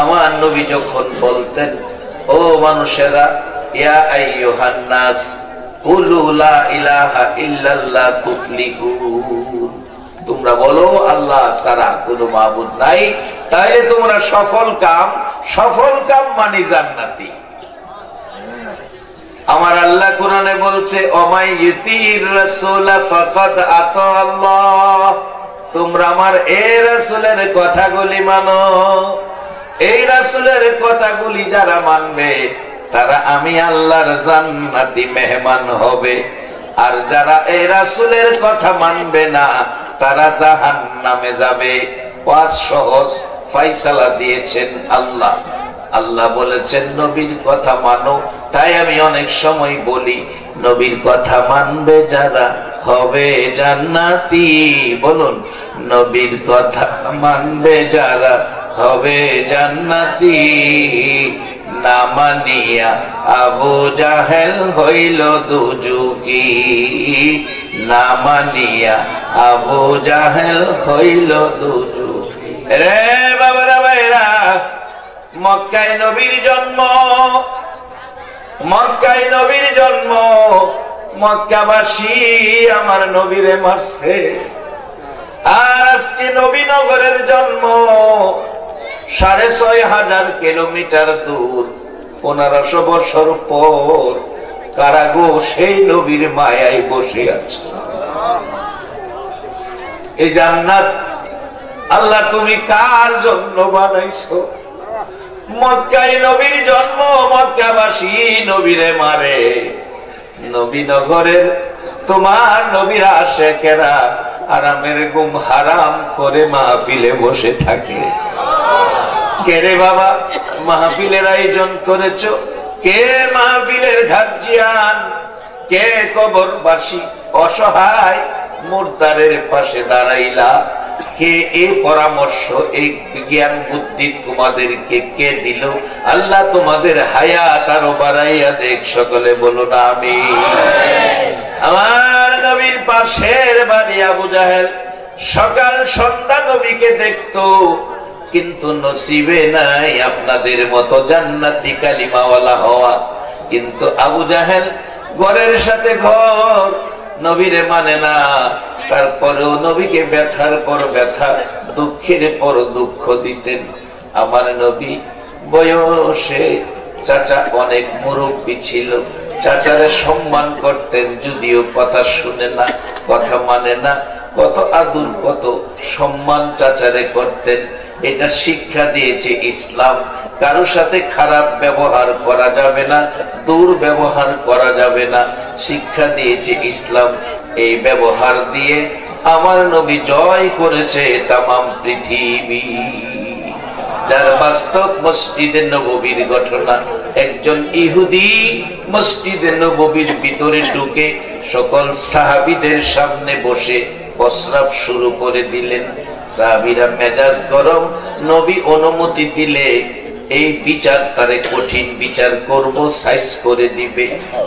আমার নবী যখন বলতেন, ও মানুষেরা, ইয়া আইয়ুহান নাস কুলু লা ইলাহা ইল্লাল্লাহ তুফলিহুন, তোমরা বলো আল্লাহ ছাড়া কোনো মাবুদ নাই, তাইলে তোমরা সফল কাম মানে জান্নাতি। আমার আল্লাহ কোরআনে বলছে, ওমাই ইউতির রাসূল ফাকাদ আতা আল্লাহ, তোমরা আমার এই রাসূলের কথাগুলি মানো। এই রাসূলের কথাগুলি যারা মানবে তারা আমি আল্লাহর জান্নাতি মেহমান হবে। আর যারা এই রাসূলের কথা মানবে না তারা জাহান্নামে যাবে। ওয়াজ সহজ, ফয়সালা দিয়েছেন আল্লাহ। আল্লাহ বলেছেন নবীর কথা মানো। তাই আমি অনেক সময় বলি, নবীর কথা মানবে যারা হবে জান্নাতি। বলুন, নবীর কথা মানবে যারা হবে জান্নাতি। না মানিয়া আবু জাহেল হইল দুজুকি, না মানিয়া আবু জাহেল হইল দুজুকি। রে বাবারা ভাইরা, মক্কায় নবীর জন্ম, মক্কায় নবীর জন্ম, মক্কাবাসী আমার নবীরে মারছে। আর আজকে নবীনগরের জন্ম ৬৫০০ কিলোমিটার দূর, ১৫০০ বছর পর কারাগো সেই নবীর মায়ায় বসে আছে। এই জান্নাত আল্লাহ তুমি কার জন্য বানাইছো? মক্কায় নবীর জন্ম, মক্কাবাসী নবীরে মারে। নবীনগরের তোমার নবীর আশিকেরা আরামের ঘুম হারাম করে মাহফিলে বসে থাকে। কে রে বাবা মাহফিলের আয়োজন করেছো? কে মাহফিলের গার্জিয়ান? কে কবরবাসী অসহায় মুর্দারের পাশে দাঁড়াইলা? কে এই পরামর্শ, এই জ্ঞান বুদ্ধি তোমাদেরকে কে দিল? আল্লাহ তোমাদের হায়াত আরো বাড়াইয়া দেখ। সকলে বলুন আমিন। আমার নবীর পাশের বাড়ি আবু জাহেল সকাল সন্ধ্যা নবীকে দেখতো, কিন্তু নসিবে নাই আপনাদের মতো জান্নাতি কালিমাওয়ালা হওয়া। কিন্তু আবু জাহেল ঘরের সাথে ঘর, নবীরে মানে না। তারপরেও নবীকে ব্যথার পর ব্যথা, দুঃখের পর দুঃখ দিতেন। আমার নবী বয়সে চাচা অনেক মুরব্বী ছিল, চাচারে সম্মান করতেন, যদিও কথা শুনে না, কথা মানে না। কত আদর, কত সম্মান চাচারে করতেন। এটা শিক্ষা দিয়েছে ইসলাম। কারো সাথে খারাপ ব্যবহার করা যাবে না, দুর্ব্যবহার করা যাবে না, শিক্ষা দিয়েছে ইসলাম। এই ব্যবহার দিয়ে আমার নবী জয় করেছে তামাম পৃথিবী। যার বাস্তব মসজিদে নববীর ঘটনা, একজন ইহুদি মসজিদে নববীর ভিতরে ঢুকে সকল সাহাবীদের সামনে বসে প্রস্রাব শুরু করে দিলেন। সাহাবীরা মেজাজ গরম, নবী অনুমতি দিলে এই বিচার তারে কঠিন বিচার করব, সাইজ করে দিবে।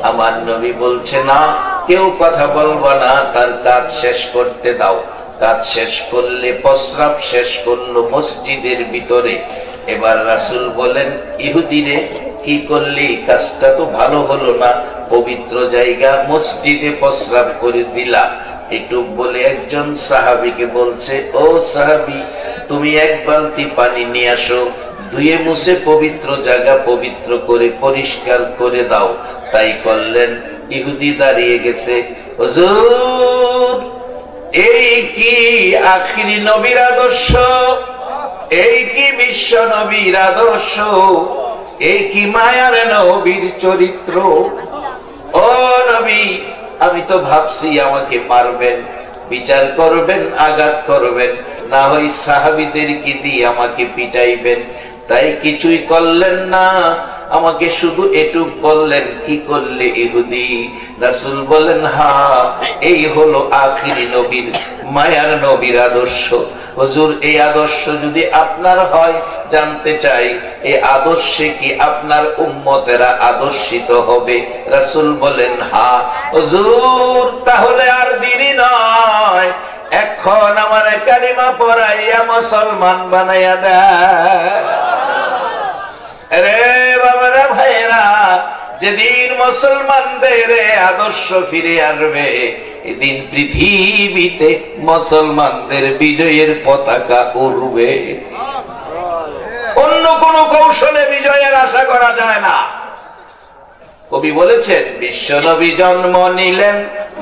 আমার নবী বলছে না, কেউ কথা বলবা না, তার কাজ শেষ করতে দাও। কাজ শেষ করলে, প্রস্রাব শেষ করলো মসজিদের ভিতরে। এবার রাসূল বলেন, ইহুদিরে কি করলি? কাজটা তো ভালো হলো না, পবিত্র জায়গা মসজিদে প্রস্রাব করে দিলা। একটু বলে একজন সাহাবীকে বলছে, ও সাহাবী, তুমি এক বালতি পানি নিয়ে আসো, ধুয়ে মুছে পবিত্র জায়গা পবিত্র করে পরিষ্কার করে দাও। তাই করলেন। ইহুদি দাঁড়িয়ে গেছে, হুজুর, এই কি আখিরি নবীর আদর্শ? এই কি বিশ্ব নবীর আদর্শ? এই কি মায়ার নবীর চরিত্র? ও নবী, আমি তো ভাবছি আমাকে মারবেন, বিচার করবেন, আঘাত করবেন, না হয় সাহাবীদেরকে দিয়ে আমাকে পিটাইবেন। তাই কিছুই করলেন না, আমাকে শুধু এটুক বললেন, কি করলে ইহুদি? রাসূল বলেন, হ্যাঁ, এই হলো আখিরি নবীর, মায়ার নবীর আদর্শ। হুজুর, এই আদর্শ যদি আপনার হয়, জানতে চাই এই আদর্শে কি আপনার উম্মতেরা আদর্শিত হবে? রাসূল বলেন, হ্যাঁ। হুজুর, তাহলে আর দেরি নয়, এখন আমার কালিমা পড়াইয়া মুসলমান বানাইয়া দেয়। যেদিন মুসলমানদের আদর্শ ফিরে আসবে, এদিন পৃথিবীতে মুসলমানদের বিজয়ের পতাকা উড়বে। অন্য কোন কৌশলে বিজয়ের আশা করা যায় না। কবি বলেছেন, বিশ্ব নবী জন্ম নিলেন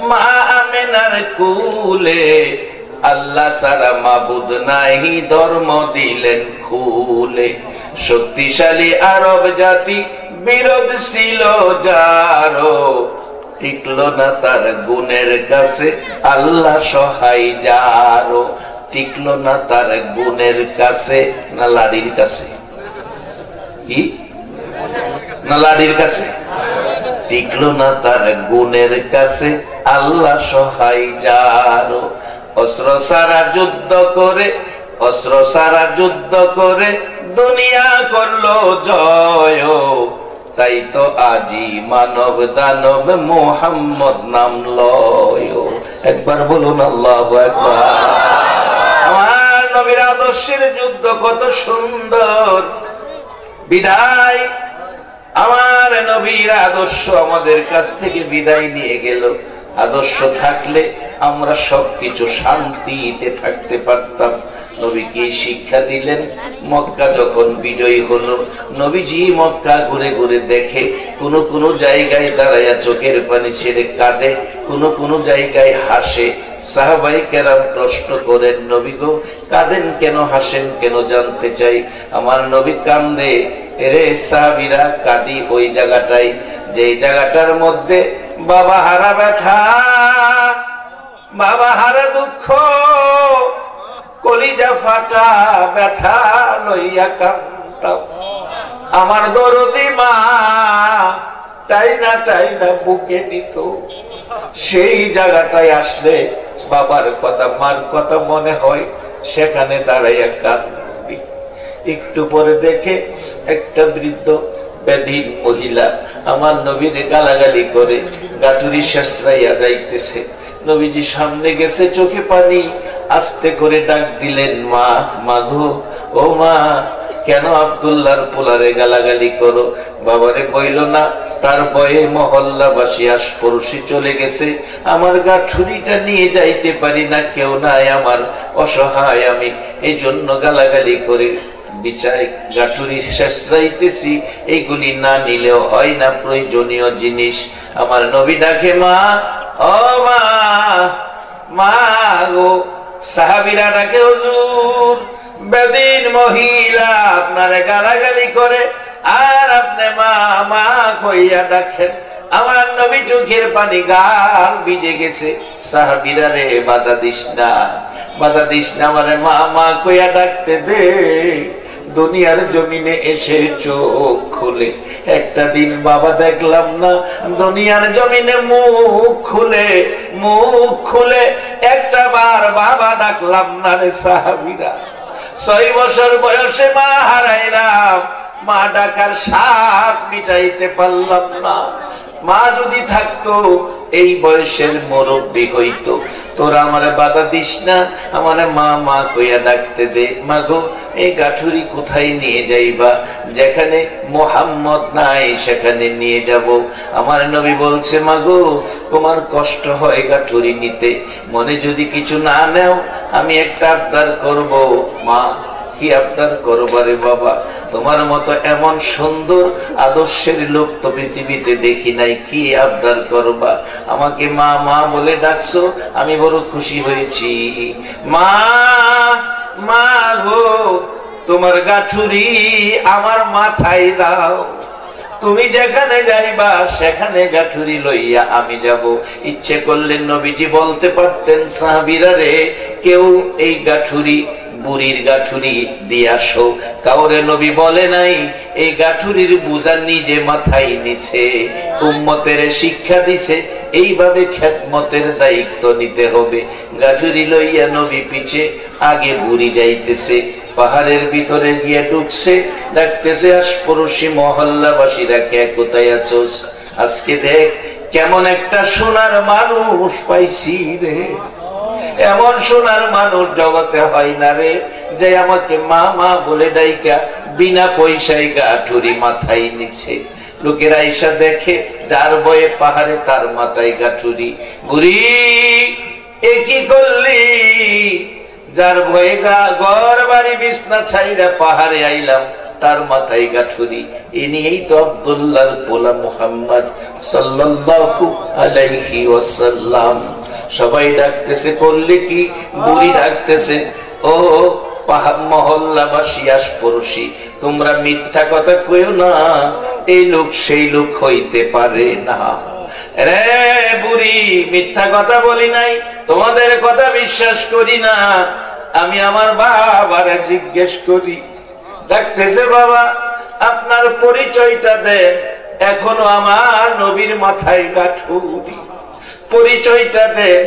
মা আমেনার কুলে, আল্লাহ ছাড়া মাবুদ নাই ধর্ম দিলেন খুলে। শক্তিশালী আরব জাতি বিরোধ ছিল যারো, টিকল না তার গুণের কাছে আল্লাহ সহায় যারো। টিকল না তার গুণের কাছে, না লাড়ির কাছে, কি না লাড়ির কাছে, টিকল না তার গুণের কাছে আল্লাহ সহায় যারো। অস্ত্র সারা যুদ্ধ করে, অস্ত্র সারা যুদ্ধ করে দুনিয়া করলো জয়, তাই তো আজি মানব দানব মুহাম্মদ নাম লয়। একবার বলুন আল্লাহু আকবার। আমার নবীর আদর্শের যুদ্ধ কত সুন্দর। বিদায় আমার নবীর আদর্শ আমাদের কাছ থেকে বিদায় নিয়ে গেল। আদর্শ থাকলে আমরা সবকিছু শান্তিতে থাকতে পারতাম। নবীকে শিক্ষা দিলেন। মক্কা যখন বিজয়ী হলো, নবীজি মক্কা ঘুরে ঘুরে দেখে, কোন কোন জায়গায় দাঁড়াইয়া চোখের পানি ছেড়ে কাঁদে, কোন কোন জায়গায় হাসে। সাহাবায়ে কেরাম প্রশ্ন করেন, নবী গো কাঁদেন কেন, হাসেন কেন, জানতে চাই। আমার নবী কান্দে, এরে সাহাবীরা কাঁদি ওই জায়গাটাই, যে জায়গাটার মধ্যে বাবা হারা ব্যথা, বাবা হারা দুঃখ, কলিজা ফাটা ব্যথা লইয়া কাঁদতাম। আমার দরদি মা টাইনা টাইনা বুকে নিত। সেই জায়গাটায় আসলে বাবার কথা, মার কথা মনে হয়, সেখানে দাঁড়াইয়া কাঁদি। একটু পরে দেখে একটা বৃদ্ধ ব্যাধীন মহিলা আমার নবীরে গালাগালি করে গাটুরি শেষরাইয়া যাইতেছে। নবীজি সামনে গেছে, চোখে পানি, আস্তে করে ডাক দিলেন, মা, মাগো, ও মা, কেন আব্দুল্লাহর পোলারে গালাগালি করো? বাবারে বইল না, তার বয়ে মহল্লাবাসী আশপড়শি চলে গেছে, আমার গাঠুরিটা নিয়ে যাইতে পারি না, কেউ নাই, আমার অসহায় আমি, এই জন্য গালাগালি করে বিচায় গাঠুরি শেষরাইতেছি। এইগুলি না নিলেও হয় না, প্রয়োজনীয় জিনিস। আমার নবী ডাকে, মা, ও মা, মা গো। সাহাবীরা ডাকে, হুজুর বেদিন মহিলা আপনারে গালাগালি করে, আর আপনি মা মা কইয়া ডাকেন। আমার নবী চোখের পানি, গাল ভিজে গেছে। সাহাবীরা রে, বাধা দিস না, বাধা দিস না, আমারে মা মা কইয়া ডাকতে দে। দুনিয়ার জমিনে এসে চোখ খুলে একটা দিন বাবা দেখলাম না, দুনিয়ার জমিনে মুখ খুলে একটা বার বাবা ডাকলাম না রে। সাহাবীরা 6 বছর বয়সে মা হারাইলাম, মা ডাকার স্বাদ মিটাইতে পারলাম না। মা যদি থাকতো, এই বয়সের মুরব্বী হইতো। তোরা আমারে বাধা দিস না, আমারে মা মা কইয়া ডাকতে দে। মাগো, এই গাঠুরি কোথায় নিয়ে যাইবা? যেখানে মুহাম্মদ নাই সেখানে নিয়ে যাব। আমার নবী বলছে, মাগো তোমার কষ্ট হয় গাঠুরি নিতে, মনে যদি কিছু না নেও, আমি একটা আবদার করব। মা, কি আবদার করবারে বাবা? তোমার মতো এমন সুন্দর আদর্শের লোক তো পৃথিবীতে দেখি নাই, কি আবদার করবা? আমাকে মা মা বলে ডাকছো, আমি বড় খুশি হয়েছি। মা মা গো, তোমার গাঠুরি আমার মাথায় দাও। তুমি যেখানে যাইবা সেখানে গাঠুরি লইয়া আমি যাব। ইচ্ছে করলেন নবীজি বলতে পারতেন, সাহাবীরা রে, কেউ এই গাঠুরি, বুড়ির গাঠুরি দিয়ে আসো। কাউরে নবী বলে নাই, এই গাঠুরির বোঝা নিজে মাথায় নিছে। উম্মতের শিক্ষা দিছে এইভাবে খেদমতের দায়িত্ব নিতে হবে। গাঠুরি লইয়া নবী পিছে, আগে বুড়ি যাইতেছে। পাহাড়ের ভিতরে গিয়ে ঢুকছে, ডাকতেছে, আশপড়শি মহল্লাবাসীরা, কে কোথায় আছোস? আজকে দেখ কেমন একটা সোনার মানুষ পাইছি রে। এমন সোনার মানুষ জগতে হয় না রে, যে আমাকে মা মা বলে ডাইকা বিনা পয়সায় গাঠুরি মাথায় নিছে। লোকেরা এসে দেখে যার বয়ে পাহাড়ে তার মাথায় গাঠুরি। বুড়ি এ কি করলি? যার ভয়ে ঘর বাড়ি বিছনা ছাইরা পাহাড়ে আইলাম, তার মাথায় গাঠুরি। এ নিয়েই তো আব্দুল্লাহর পোলা মুহাম্মদ সাল্লাল্লাহু আলাইহি ওয়াসাল্লাম। সবাই ডাকতেছে, করলে কি? বুড়ি ডাকতেছে, ও মহল্লাবাসী, আশপড়শি, তোমরা মিথ্যা কথা কইও না, এই লোক সেই লোক হইতে পারে না। রে বুড়ি, মিথ্যা কথা বলি নাই, তোমাদের কথা বিশ্বাস করি না, আমি আমার বাবারে জিজ্ঞেস করি। ডাকতেছে, বাবা আপনার পরিচয়টা দেন। এখনো আমার নবীর মাথায় গাঠুরি, পরিচয়টা দেন।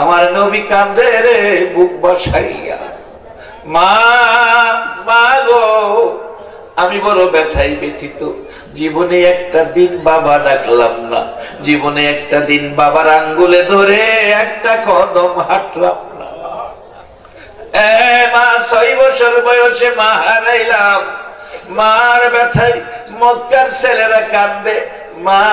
আমার নবী কান্দে রে বুক বসাইয়া। মা, মা গো, আমি বড় ব্যথায় ব্যথিত। জীবনে একটা দিন বাবা ডাকলাম না, জীবনে একটা দিন বাবার আঙ্গুলে ধরে একটা কদম হাঁটলাম না। মা 6 বছর বয়সে মা হারাইলাম। মার ব্যথায় মক্কার ছেলেরা কাঁদে। মা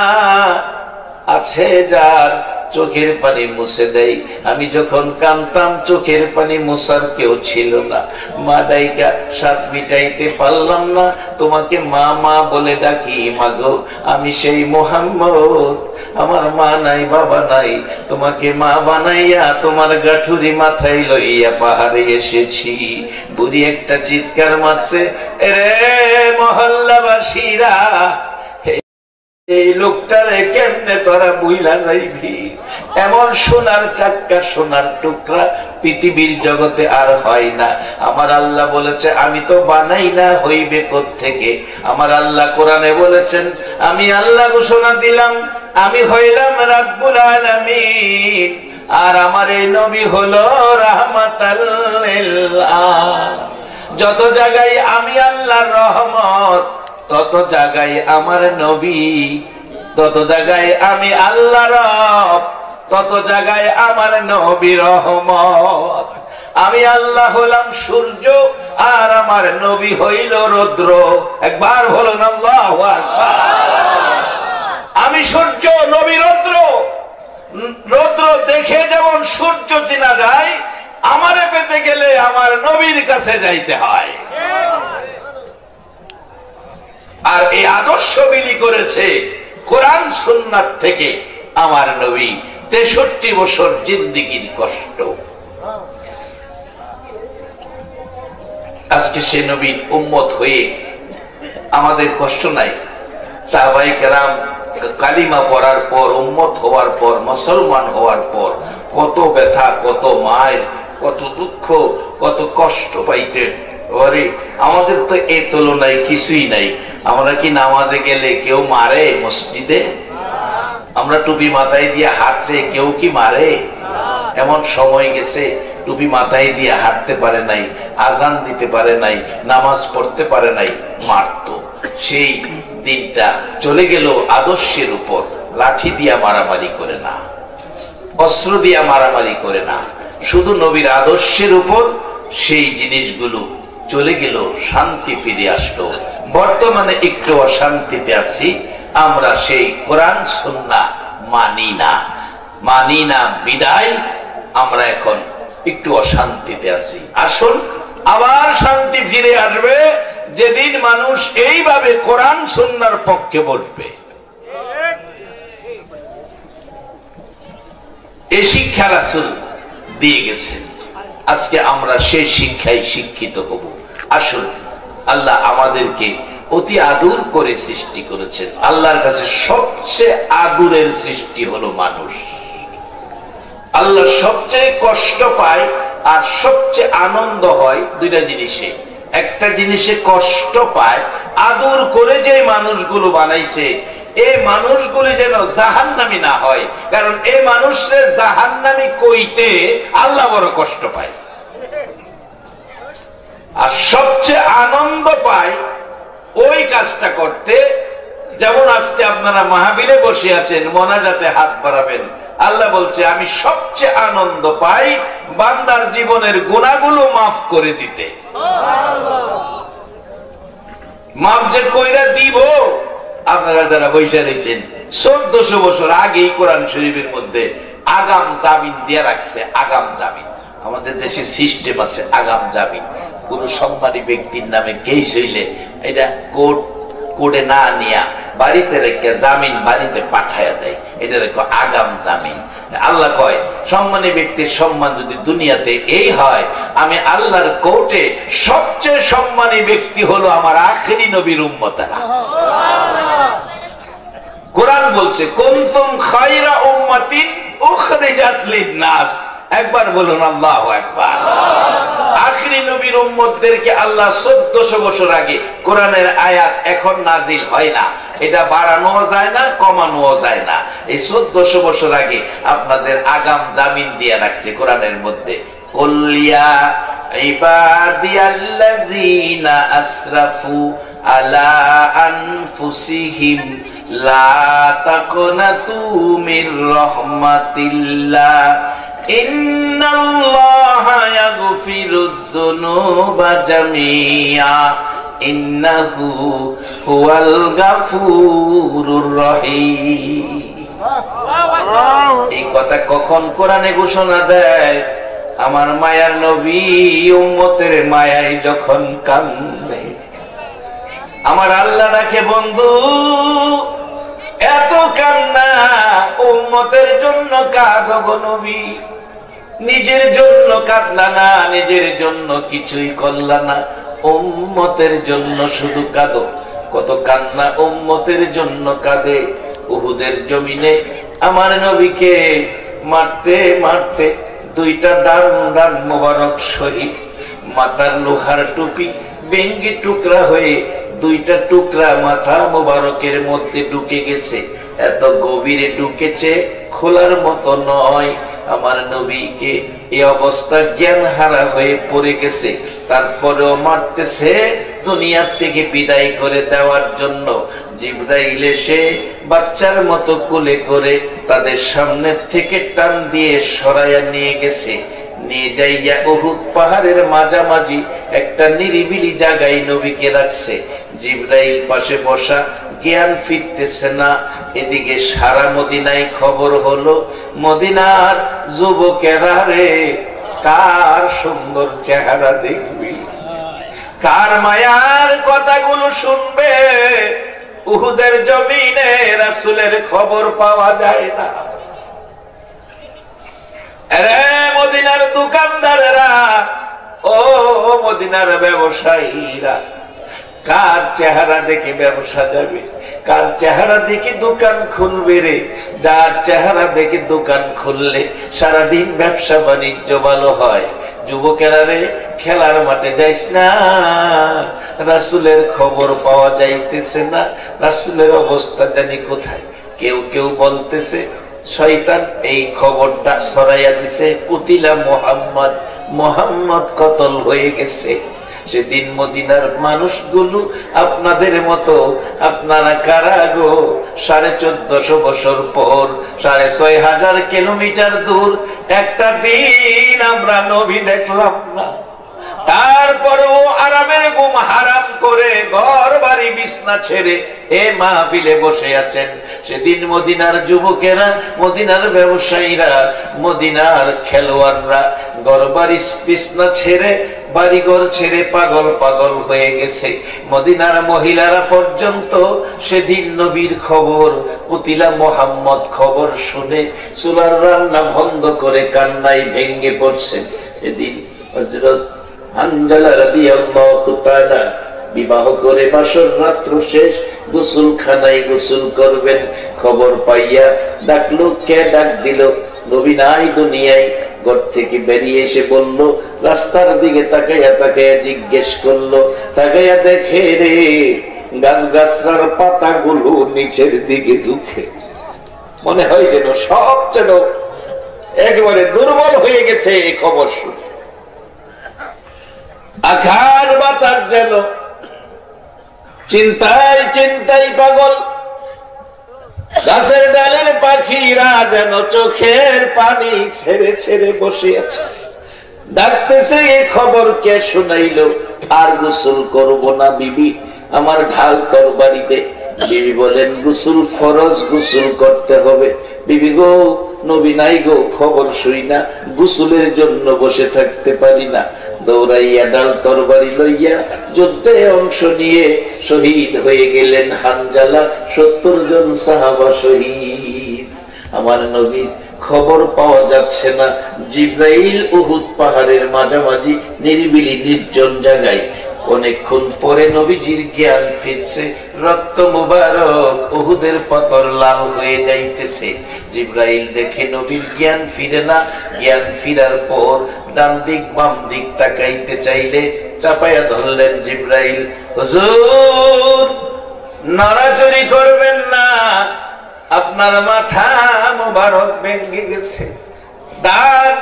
আছে যার চোখের পানি মুছে দেয়। আমি যখন কাঁদতাম চোখের পানি মুছার কেউ ছিল না। মা ডাইকা স্বাদ মিটাইতে পারলাম না, তোমাকে মা মা বলে ডাকি। মাগো আমি সেই মুহাম্মদ, আমার মা নাই বাবা নাই, তোমাকে মা বানাইয়া তোমার গাঠুরি মাথায় লইয়া পাহাড়ে এসেছি। বুড়ি একটা চিৎকার মারছে, রে মহল্লাবাসীরা, এই লোকটারে কেমনে তোরা বুইলা যাইবি? এমন সোনার চাক্কা, সোনার টুকরা পৃথিবীর জগতে আর হয় না। আমার আল্লাহ বলেছে আমি তো বানাই না, হইবে কোত্থেকে? আমার আল্লাহ কোরআনে বলেছেন, আমি আল্লাহ ঘোষণা দিলাম আমি হইলাম রাব্বুল আলামিন, আর আমার এই নবী হলো রাহমাতাল লিল আলামিন। যত জায়গায় আমি আল্লাহর রহমত, তত জায়গায় আমার নবী, তত জায়গায় আমি আল্লাহ রব, তত জায়গায় আমার নবী রহমত। আমি আল্লাহ হলাম সূর্য, আর আমার নবী হইল রৌদ্র। একবার বলুন আল্লাহু আকবার। আমি সূর্য, নবী রৌদ্র। রৌদ্র দেখে যেমন সূর্য চেনা যায়, আমারে পেতে গেলে আমার নবীর কাছে যাইতে হয়। আর এই আদর্শ বিলি করেছে কোরআন সুন্নাত থেকে আমার নবী। 63 বছর জিন্দেগীর কষ্ট। আজকে সে নবীর উম্মত হয়ে আমাদের কষ্ট নাই। সাহাবায়ে কেরাম কালিমা পড়ার পর, উম্মত হওয়ার পর, মুসলমান হওয়ার পর কত ব্যথা, কত মায়ের, কত দুঃখ, কত কষ্ট পাইতেন। আমাদের তো এ তুলনায় কিছুই নাই। আমরা কি নামাজে গেলে কেউ মারে মসজিদে? আমরা টুপি মাথায় দিয়ে হাঁটলে কেউ কি মারে? এমন সময় গেছে টুপি মাথায় দিয়ে হাঁটতে পারে নাই, আজান দিতে পারে নাই, নামাজ পড়তে পারে নাই, মারত। সেই দিনটা চলে গেল আদর্শের উপর। লাঠি দিয়া মারামারি করে না, অস্ত্র দিয়া মারামারি করে না, শুধু নবীর আদর্শের উপর সেই জিনিসগুলো চলে গেল, শান্তি ফিরে আসলো। বর্তমানে একটু অশান্তিতে আছি আমরা, সেই কোরআন সুন্নাহ মানি না বিদায় আমরা এখন একটু অশান্তিতে আছি। আসুন আবার শান্তি ফিরে আসবে যেদিন মানুষ এইভাবে কোরআন সুন্নাহর পক্ষে বসবে। এই শিক্ষা রাসূল দিয়ে গেছেন। আজকে আমরা সেই শিক্ষায় শিক্ষিত হব। আসুন, আল্লাহ আমাদেরকে অতি আদর করে সৃষ্টি করেছেন। আল্লাহর কাছে সবচেয়ে আদরের সৃষ্টি হলো মানুষ। আল্লাহ সবচেয়ে কষ্ট পায় আর সবচেয়ে আনন্দ হয় দুইটা জিনিসে। একটা জিনিসে কষ্ট পায়, আদর করে যে মানুষগুলো বানাইছে এই মানুষগুলি যেন জাহান্নামী না হয়, কারণ এই মানুষের জাহান্নামী কইতে আল্লাহ বড় কষ্ট পায়। আর সবচেয়ে আনন্দ পায় ওই কাজটা করতে, যেমন আজকে আপনারা মাহফিলে বসে আছেন, মোনাজাতে হাত বাড়াবেন, আল্লাহ বলছে আমি সবচেয়ে আনন্দ পাই বান্দার জীবনের গুনাহগুলো মাফ করে দিতে। মাফ যে কইরা দিব আপনারা যারা বৈশা রয়েছেন 1400 বছর আগেই কোরআন শরীফের মধ্যে আগাম জামিন দিয়ে রাখছে। আগাম জামিন আমাদের দেশে সিস্টেম আছে। আগাম জামিন কোন সম্মানী ব্যক্তির নামে কেস হইলে এটা কোর্টে না নিয়া বাড়িতে রেখে জামিন বাড়িতে পাঠাইয়া দেয়, এটা রেখো আগাম জামিন। আল্লাহ কয় সম্মানী ব্যক্তির সম্মান যদি দুনিয়াতে এই হয়, আমি আল্লাহর কোর্টে সবচেয়ে সম্মানী ব্যক্তি হলো আমার আখেরি নবীর উম্মতেরা। কোরআন বলছে কুনতুম খায়রা উম্মাতিন উখরিজাত লিন-নাস। একবার বলুন আল্লাহু আকবার। আখেরি নবীর উম্মতদেরকে আল্লাহ 1400 বছর আগে কোরআনের আয়াত এখন নাজিল হয় না, এটা বাড়ানো যায় না, কমানো যায় না। এই 1400 বছর আগে আপনাদের আগাম জামিন দিয়ে রাখছে কোরআনের মধ্যে। কুলিয়া ইবাদিয়াল্লাযিনা আসরাফু আলা আনফুসিহিম লা তাকনাতু মির রাহমাতিল্লাহ ইন্নাল্লাহা ইয়াগফিরুয যুনুবা জামিআ ইন্নাহু হুয়াল গাফুরুর রহিম। এই কথা কখন কোরআনে ঘোষণা দেয়? আমার মায়ার নবী উম্মতের মায়ায় যখন কান্দে, আমার আল্লাহ ডাকে বন্ধু এত কান্না উম্মতের জন্য কাঁদো গো নবী। নিজের জন্য কাঁদলা না, নিজের জন্য কিছুই করলা না, উম্মতের জন্য শুধু কাঁদো। কত কান্না উম্মতের জন্য কাঁদে। উহুদের জমিনে আমার নবীকে মারতে মারতে দুইটা দান মোবারক শহীদ, মাথার লোহার টুপি ভেঙ্গে টুকরা হয়ে দুইটা টুকরা মাথা মোবারকের মধ্যে ঢুকে গেছে। এত গভীরে ঢুকেছে খোলার মতো নয়। আমার নবীকে এই অবস্থা জ্ঞান হারা হয়ে পড়ে গেছে, তারপরেও মারতেছে দুনিয়া থেকে বিদায় করে দেওয়ার জন্য। জিবরাইল এসে বাচ্চার মতো কোলে করে তাদের সামনে থেকে টান দিয়ে সরাইয়া নিয়ে গেছে। নিয়ে যাইয়া উহুদ পাহাড়ের মাঝামাঝি একটা নিরিবিলি জায়গায় নবীকে রাখছে। জিবরাইল পাশে বসা, জ্ঞান ফিরতেছে না। এদিকে সারা মদিনায় খবর হলো, মদিনার যুবকেরা রে কার সুন্দর চেহারা দেখবি, কার মায়ার কথাগুলো শুনবে। উহুদের জমিনে রাসূলের খবর পাওয়া যায় না। আরে মদিনার দোকানদারেরা, ও মদিনার ব্যবসায়ীরা, কার চেহারা দেখে ব্যবসা যাবে, কার চেহারা দেখে দোকান খুলবে রে? যার চেহারা দেখে দোকান খুললে সারাদিন ব্যবসা বাণিজ্য ভালো হয়। যুবকেরা রে খেলার মাঠে যাইস না, রাসূলের খবর পাওয়া যাইতেছে না, রাসূলের অবস্থা জানি কোথায়। কেউ কেউ বলতেছে শয়তান এই খবরটা ছড়াইয়া দিছে, কুতিলা মুহাম্মদ, মুহাম্মদ কতল হয়ে গেছে। সেদিন মদিনার মানুষগুলো আপনাদের মতো, আপনারা কারা গো? 1450 বছর পর 6500 কিলোমিটার দূর একটা দিন আমরা নবী দেখলাম না। তারপরও আরামের ঘুম হারাম করে ঘর বাড়ি বিছনা ছেড়ে এ মাহফিলে বসে আছেন। সেদিন মদিনার যুবকেরা, মদিনার ব্যবসায়ীরা, মদিনার খেলোয়াড়রা ঘর বাড়ি বিছনা ছেড়ে, বাড়িঘর ছেড়ে পাগল পাগল হয়ে গেছে। মদিনার মহিলারা পর্যন্ত সেদিন নবীর খবর, কুতিলা মুহাম্মদ খবর শুনে চুলার রান্না বন্ধ করে কান্নায় ভেঙ্গে পড়ছেন। সেদিন হযরত হানজালা রাদিয়াল্লাহু তাআলা বিবাহ করে বাসর রাত্র শেষ, গোসলখানায় গোসল করবেন। খবর পাইয়া ডাকলো, কে ডাক দিল? নবী নাই দুনিয়ায়। ঘর থেকে বেরিয়ে এসে বলল, রাস্তার দিকে তাকাইয়া তাকাইয়া জিজ্ঞেস করলো, তাকাইয়া দেখে রে গাছ গাছরার পাতাগুলো নিচের দিকে ঝুঁকে, মনে হয় যেন সব যেন একেবারে দুর্বল হয়ে গেছে। এই খবর শুনে আখার বাতাস যেন চিন্তায় চিন্তায় পাগল। গাছের ডালের পাখিরা যেন চোখের পানি ছেড়ে ছেড়ে বসে আছে, ডাকতেছে এই খবর কে শুনাইলো? আর গোসল করবো না বিবি, আমার ঢাল তরবারিতে বিবি বলেন গোসল ফরজ, গোসল করতে হবে। বিবি গো, নবী নাই গো, খবর শুই না, গোসলের জন্য বসে থাকতে পারি না। দৌড়াইয়া ডাল তরবারি লইয়া যুদ্ধে অংশ নিয়ে শহীদ হয়ে গেলেন হানজালা। 70 জন সাহাবা শহীদ। আমার নবী খবর পাওয়া যাচ্ছে না। জিব্রাইল উহুদ পাহাড়ের মাঝামাঝি নিরিবিলি নির্জন জায়গায়। অনেকক্ষণ পরে নবীজির জ্ঞান ফিরছে। রক্ত মুবারক উহুদের পাথর লাল হয়ে যাইতেছে। জিব্রাইল দেখে নবীর জ্ঞান ফিরে না। জ্ঞান ফিরার পর ডান দিক বাম দিক তাকাইতে চাইলে চাপায়া ধরলেন জিব্রাইল। হুজুর, নড়াচড়ি করবেন না, আপনার মাথা মুবারক ভেঙে গেছে, দাঁত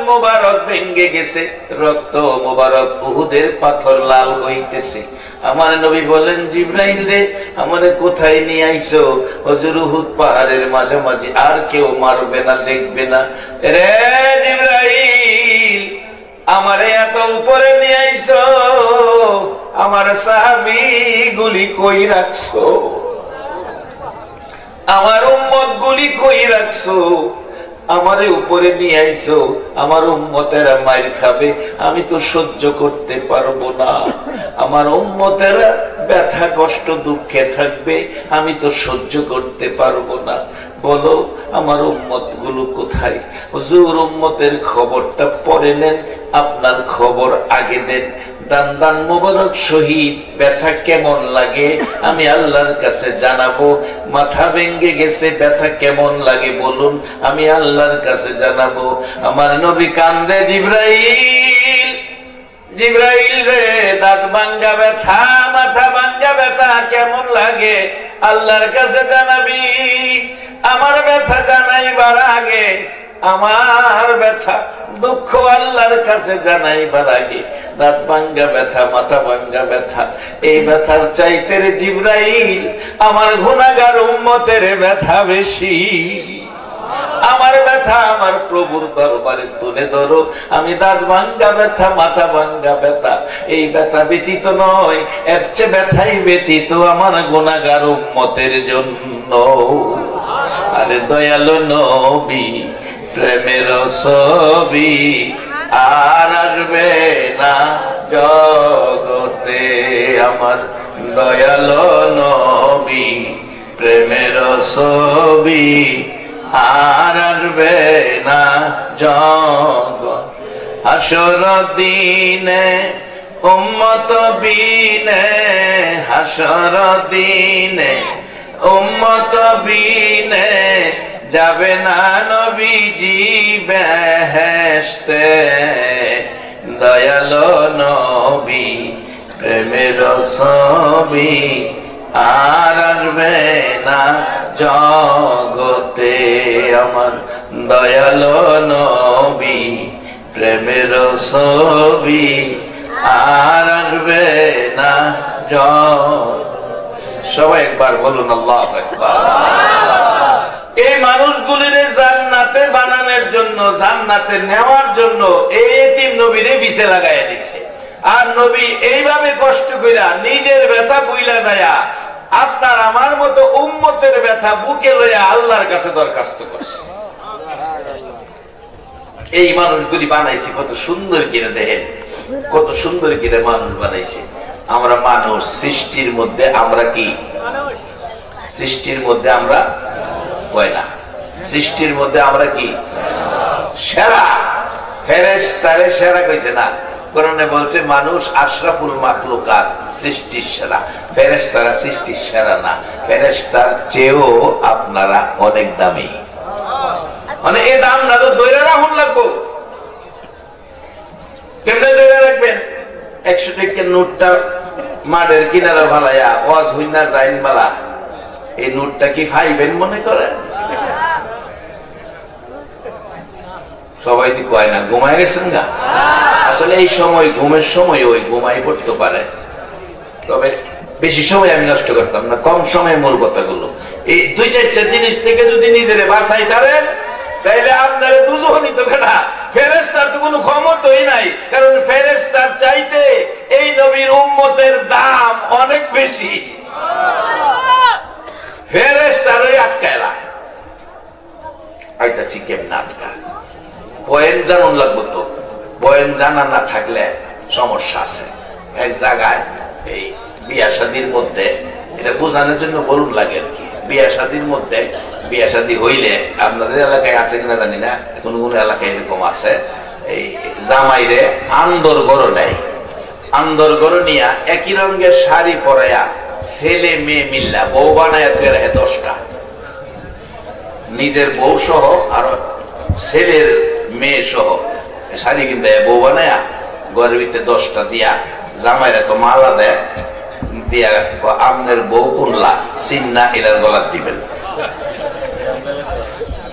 মুবারক ভেঙে গেছে, রক্ত মুবারক উহুদের পাথর লাল হইতেছে। আমার নবী বলেন, জিব্রাইল রে, আমারে কোথায় নিয়ে আইছো? হুজুর, উহুদ পাহাড়ের মাঝামাঝি, আর কেউ মারবে না, দেখবে না। রে জিব্রাইল, আমারে এত উপরে নিয়ে আইছো, আমার সাহাবী গুলি কই রাখছো? আমার উম্মত গুলি কই রাখছো? আমারে উপরে নিয়ে আইছো, আমার উম্মতেরা মাইর খাবে, আমি তো সহ্য করতে পারবো না। আমার উম্মতেরা ব্যথা কষ্ট দুঃখে থাকবে, আমি তো সহ্য করতে পারবো না। বলো, আমার উম্মত গুলো কোথায়? হুজুর, উম্মতের খবরটা পরে নেন, আপনার খবর আগে দেন। দান দান মুবারক শহীদ, ব্যথা কেমন লাগে আমি আল্লাহর কাছে জানাবো। মাথা ভেঙে গেছে, ব্যথা কেমন লাগে বলুন, আমি আল্লাহর কাছে জানাবো। আমার নবী কান্দে, জিব্রাইল, জিব্রাইল রে, দাঁত ভাঙ্গা ব্যথা, মাথা ভাঙ্গা ব্যথা কেমন লাগে আল্লাহর কাছে জানাবি। আমার ব্যথা জানাইবার আগে, আমার ব্যথা দুঃখ আল্লাহর কাছে জানাইবার আগে, দাঁত ভাঙ্গা ব্যথা, মাথা ভাঙ্গা ব্যথা, এই ব্যথার চাইতে রে জিব্রাইল আমার গুনাহগার উম্মতের ব্যথা বেশি। আমার ব্যথা আমার প্রভুর দরবারে তুলে ধরো। আমি দাঁত ভাঙ্গা ব্যথা, মাথা ভাঙ্গা ব্যথা, এই ব্যথা ব্যতীত নয়, এর চেয়ে ব্যথাই ব্যতীত আমার গুনাহগার উম্মতের জন্য। আরে দয়ালু নবী, প্রেমের ছবি আর আসবে না জগতে। আমার দয়ালু নবী, প্রেমের ছবি আর আসবে না জগৎ। হাসর দিনে উম্মত বিনে, হাসর দিনে উম্মত বিনে যাবে না নবীজি বেহেশতে। দয়ালু নবী, প্রেমের ছবি আর আসবে না জগতে। আমার দয়ালু নবী, প্রেমের ছবি আর আসবে না জগতে। সবাই একবার বলুন আল্লাহু আকবার। এই মানুষগুলিরে জান্নাতে বানানোর জন্য, জান্নাতে নেওয়ার জন্য এই এতিম নবীরে বিছে লাগাইয়া দিছে। আর নবী এইভাবে কষ্ট কইরা নিজের ব্যথা বুইলা যায়া আপনার আমার মতো উম্মতের ব্যথা বুকে লইয়া আল্লাহর কাছে দরখাস্ত করছে। এই মানুষগুলি বানাইছে কত সুন্দর করে, দেখেন কত সুন্দর করে মানুষ বানাইছে। আমরা মানুষ, সৃষ্টির মধ্যে আমরা কি? সৃষ্টির মধ্যে আমরা পয়লা, সৃষ্টির মধ্যে আমরা কি? সেরা। ফেরেশতারে সেরা কইছে না, কোরআনে বলছে মানুষ আশরাফুল মাখলুকাত, সৃষ্টির সেরা। ফেরেশতারা সৃষ্টির সেরা না, ফেরেশতার চেয়েও আপনারা অনেক দামি। মানে এই দাম না তো দৈরা রাখুন লাগবো। কেমনে দৈরা রাখবেন? 100 টাকার নোটটা মাঠের কিনারা ভালাইয়া ওয়াজ হইনা যাইন বালা, এই নোটটা কি খাইবেন মনে করেন? সবাই তো কয় না ঘুমায় গেছেন গা। আসলে এই সময় ঘুমের সময় ওই ঘুমাই পড়তে পারে, তবে বেশি সময় আমি নষ্ট করতাম না, কম সময়ে মূল কথাগুলো। এই 2-4টা জিনিস থেকে যদি নিজেরে বাঁচাই তারেন, তাইলে আপনারা দুজনই তো কেনা। ফেরেশতার তো কোনো ক্ষমতাই নাই, কারণ ফেরেশতার চাইতে এই নবীর উম্মতের দাম অনেক বেশি। পয়েন্ট জানুন লাগবো তো, পয়েন্ট জানা না থাকলে সমস্যা আছে। এক জায়গায় এই বিয়া শাদীর মধ্যে, এটা বোঝানোর জন্য বলুন লাগে আর কি, বিয়া শাদীর মধ্যে, বিয়া শাদী হইলে আপনাদের এলাকায় আছে কিনা জানি না, কোন কোন এলাকায় এরকম আছে, এই জামাইরে আন্দর গরো নেয়, আন্দর গরো নিয়া একই রঙের শাড়ি পরাইয়া ছেলে মেয়ে মিল্লা বউ বানায় 10টা, নিজের বউ সহ আর ছেলের মেয়ে সহ শাড়ি কিনতে বউ বানায়া ঘরের ভিতরে 10টা দিয়া জামাইরা তো মালা দেয় দিয়া আপনার বউ কোনলা চিন্না এলার গলার দিবেন।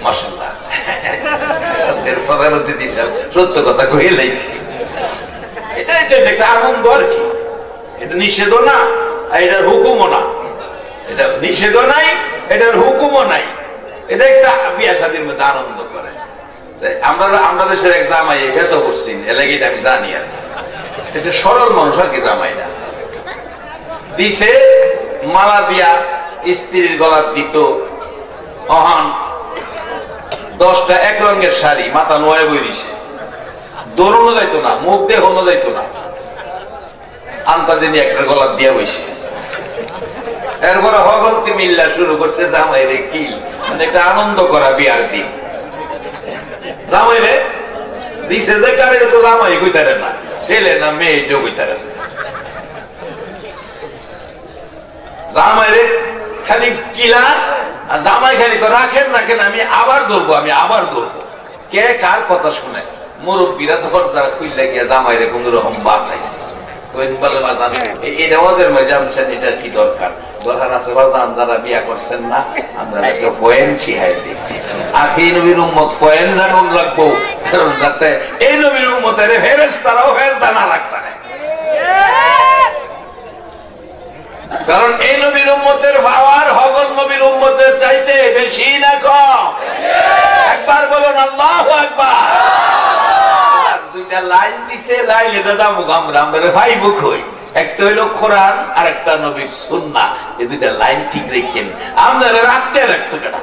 মাশাআল্লাহ, আজকের প্রধান অতিথি সাহেব সত্য কথা কয়ে লাইছি। এটা একটা আনন্দ আর কি, এটা নিষেধও না, এটার হুকুমও না, এটা নিষেধও নাই, এটার হুকুমও নাই, এটা একটা বিয়া শাদীর মধ্যে আনন্দ করে। আমরা দেশের এক জামাই ফেসও করছি, এলাকি আমি জানি আর এটা সরল মানুষ আর কি, জামাইটা দিছে মালা দিয়া স্ত্রীর গলার দিত, অহান 10টা এক রঙের শাড়ি মাথা নোয়ে বই দিছে, দৌড়ানো যাইতো না, মুখ দেখানো যাইতো না, আন্তাজে একটা গলার দিয়া বইছে। এরপরে হগলতি মিল্লা শুরু করছে জামাইরে কিল, মানে একটা আনন্দ করা বিয়ার দিন। জামাইরে দিছে যে কারে তো জামাই কইতারে না, ছেলে না মেয়ে কেউ কইতারে না, জামাইরে খালি কিলা, আর জামাই খালি তো রাখেন রাখেন, আমি আবার ধরবো, আমি আবার ধরবো। কে কার কথা শুনে? মুরব্বীরা দরজা খুইলা গিয়া জামাইরে কোন রকম বাঁচাইছে, এটা কি দরকার? দরকার আছে বাজান, যারা বিয়া করছেন না আমরা একটা পয়েন্ট শিখাই দিই, আখি নবীর উম্মত পয়েন্ট জানুন লাগবো, কারণ যাতে এই নবীর উম্মতের ফেরেশতারাও ফেরেশতা না রাখতে হয়। কারণ এই নবীর উম্মতের পাওয়ার হগল নবীর উম্মতের চাইতে বেশি না কম? একবার বলুন আল্লাহু আকবার। দুইটা লাইন দিছে, লাইলে দাদা মুখ আমরা ভাইবো কই, একটা হইলো কোরআন আর একটা নবীর সুন্নাহ, এই দুইটা লাইন ঠিক রেখেন, আমরা রাখতে রাখতো কেনা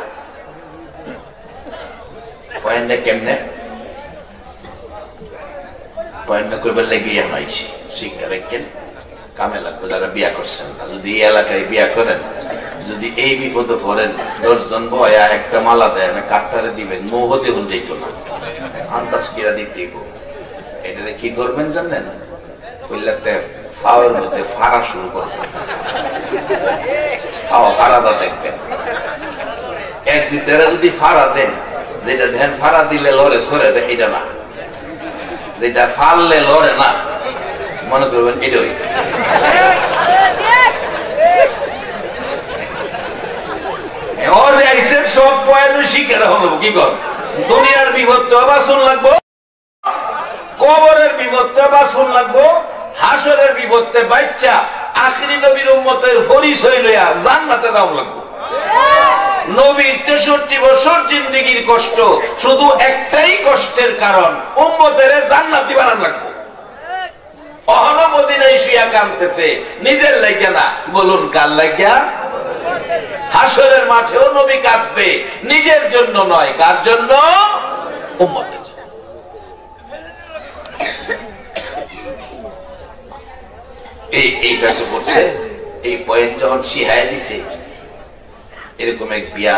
পয়েন্টটা কেমনে পয়েন্ট করবার লেগে আমাইছি শিক্ষা রেখেন, কামে লাগবে। যারা বিয়া করছেন না, যদি এই এলাকায় বিয়া করেন, যদি এই বিপদে পড়েন, 10 জন বয়া একটা মালা দেয়, আমি কাঠটারে দিবেন, মোহ দেবন যেত না, আন্দাজ কিরা দিতে এটা কি করবেন জানেন? কইলাতে ফাওয়ার মধ্যে ফাড়া শুরু করবেন, ফাড়াটা দেখবেন, এক দুইটা যদি ফাড়া দেন, যেটা ধ্যান ফাড়া দিলে লড়ে সরে দেয়, এটা না, যেটা ফাড়লে লড়ে না, মনে করবেন এটাই। সব পয়েন্ট শিখে হলো কি কর, দুনিয়ার বিপদ বাসন লাগবো, কবরের বিপদে বাসন লাগবো, হাসরের বিপদে বাচ্চা আখিরি নবীর উম্মতের পরিচয় লইয়া জান্নাতে যাওয়া লাগবো। নবীর 63 বছর জিন্দেগির কষ্ট, শুধু একটাই কষ্টের কারণ, উম্মতের জান্নাতি বানান লাগবো। অহনো মদিনায় শুয়া কাঁদতেছে, নিজের লাগিয়া না, বলুন কার লাগিয়া? হাসরের মাঠেও নবী কাঁদবে, নিজের জন্য নয়, কার জন্য? উম্মতের। এই কাছে করছে, এই পয়েন্ট যখন শিহায় দিছে, এরকম এক বিয়া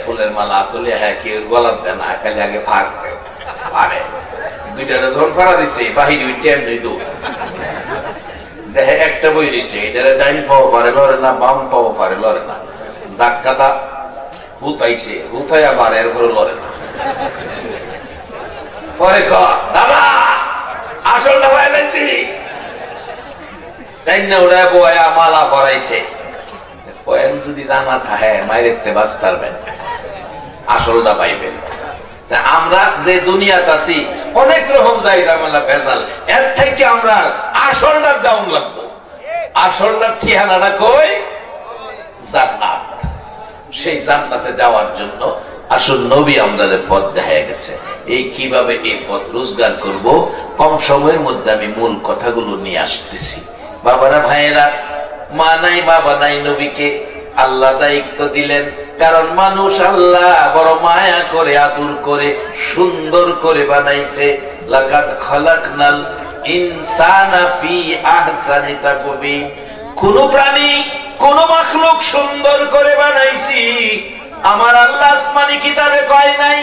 ফুলের মালা তুলে, হ্যাঁ কেউ গলার দেয় না, খালি আগে ফাড়ে, দুইটা যখন ফাড়া দিছে বাহির দেখে একটা বই দিচ্ছে, এটা ডাইন পাও পারে লড়ে না, বাম পাও পারে লড়ে না, ধাক্কাটা হুতাইছে, হুতাইয়া পারে, এরপরে লড়ে না। পরে দাদা আসলটা পাইছি, মালা পরাইছে, যদি জানা থাকে মাইরেতে বাঁচ পারবেন, আসলটা পাইবেন। আমরা যে দুনিয়াতে আছি অনেক রকম যাই ঝামেলা ভেজাল, এর থেকে আমরা আসলটা যাওন লাগবো। আসলটার ঠিকানাটা কই? জান্নাত। সেই জান্নাতে যাওয়ার জন্য আসল নবী আমাদের পথ দেখা গেছে। এই কিভাবে এই পথ রোজগার করব, কম সময়ের মধ্যে আমি মূল কথাগুলো নিয়ে আসতেছি। বাবারা ভাইয়েরা, মা নাই বাবা নাই, নবীকে আল্লাহ দায়িত্ব দিলেন কারণ মানুষ আল্লাহ বড় মায়া করে আদর করে সুন্দর করে বানাইছে। লাকাদ খালাকনাল ইনসানা ফি আহসানি তাকবীর। কোন প্রাণী কোন মাখলুক সুন্দর করে বানাইছি আমার আল্লাহ আসমানি কিতাবে কয় নাই,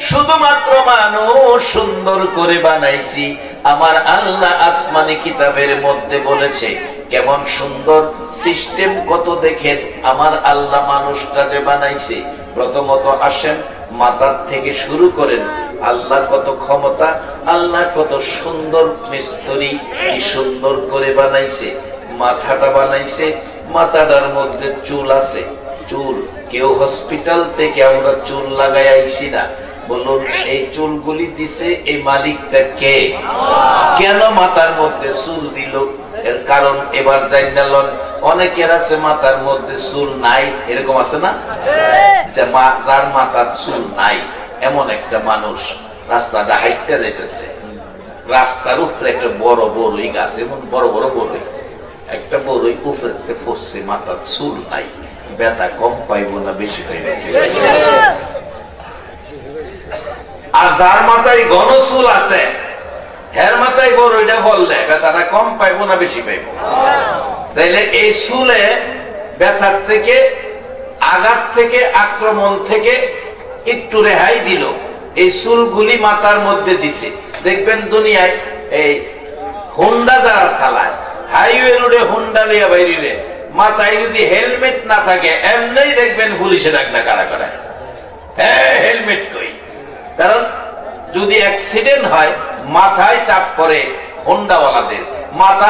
শুধুমাত্র মানুষ সুন্দর করে বানাইছি আমার আল্লাহ আসমানি কিতাবের মধ্যে বলেছে। কেমন সুন্দর সিস্টেম কত দেখেন আমার আল্লাহ মানুষটা যে বানাইছে। প্রথমত আসেন মাথার থেকে শুরু করেন, আল্লাহ কত ক্ষমতা, আল্লাহ কত সুন্দর মিস্ত্রি, কি সুন্দর করে বানাইছে। মাথাটা বানাইছে, মাথাটার মধ্যে চুল আছে। চুল কেউ হসপিটাল থেকে আমরা চুল লাগাই আইছি না, বলুন এই চুলগুলি দিছে এই মালিকটা কে? কেন মাথার মধ্যে চুল দিল? এর কারণ এবার জানালেন অনেকের আছে মাথার মধ্যে চুল নাই, এরকম আছে না? যার মাথার চুল নাই এমন একটা মানুষ রাস্তাটা হাইটটা যাইতেছে, রাস্তার উপরে একটা বড় বড়ই গাছ, এমন বড় বড় বড়ই, একটা বড়ই উপরে পড়ছে, মাথার চুল নাই, ব্যথা কম পাইব না বেশি পাইব? আর যার মাথায় ঘন চুল আছে এর মাথায় বড়ইটা বললে ব্যথাটা কম পাইব না বেশি পাইব? তাইলে এই চুলে ব্যথার থেকে, আঘাত থেকে, আক্রমণ থেকে একটু রেহাই দিল। এই চুলগুলি মাথার মধ্যে দিছে। দেখবেন দুনিয়ায় এই হুন্ডা যারা চালায়, হাইওয়ে রোডে হুন্ডা লিয়া বাইরে মাথায় যদি হেলমেট না থাকে এমনি দেখবেন পুলিশে ডাকনা কারা করায়, হ্যাঁ হেলমেট কই। কারণ যদি অ্যাক্সিডেন্ট হয় মাথায় চাপ পড়ে হোন্ডাওয়ালাদের, মাথা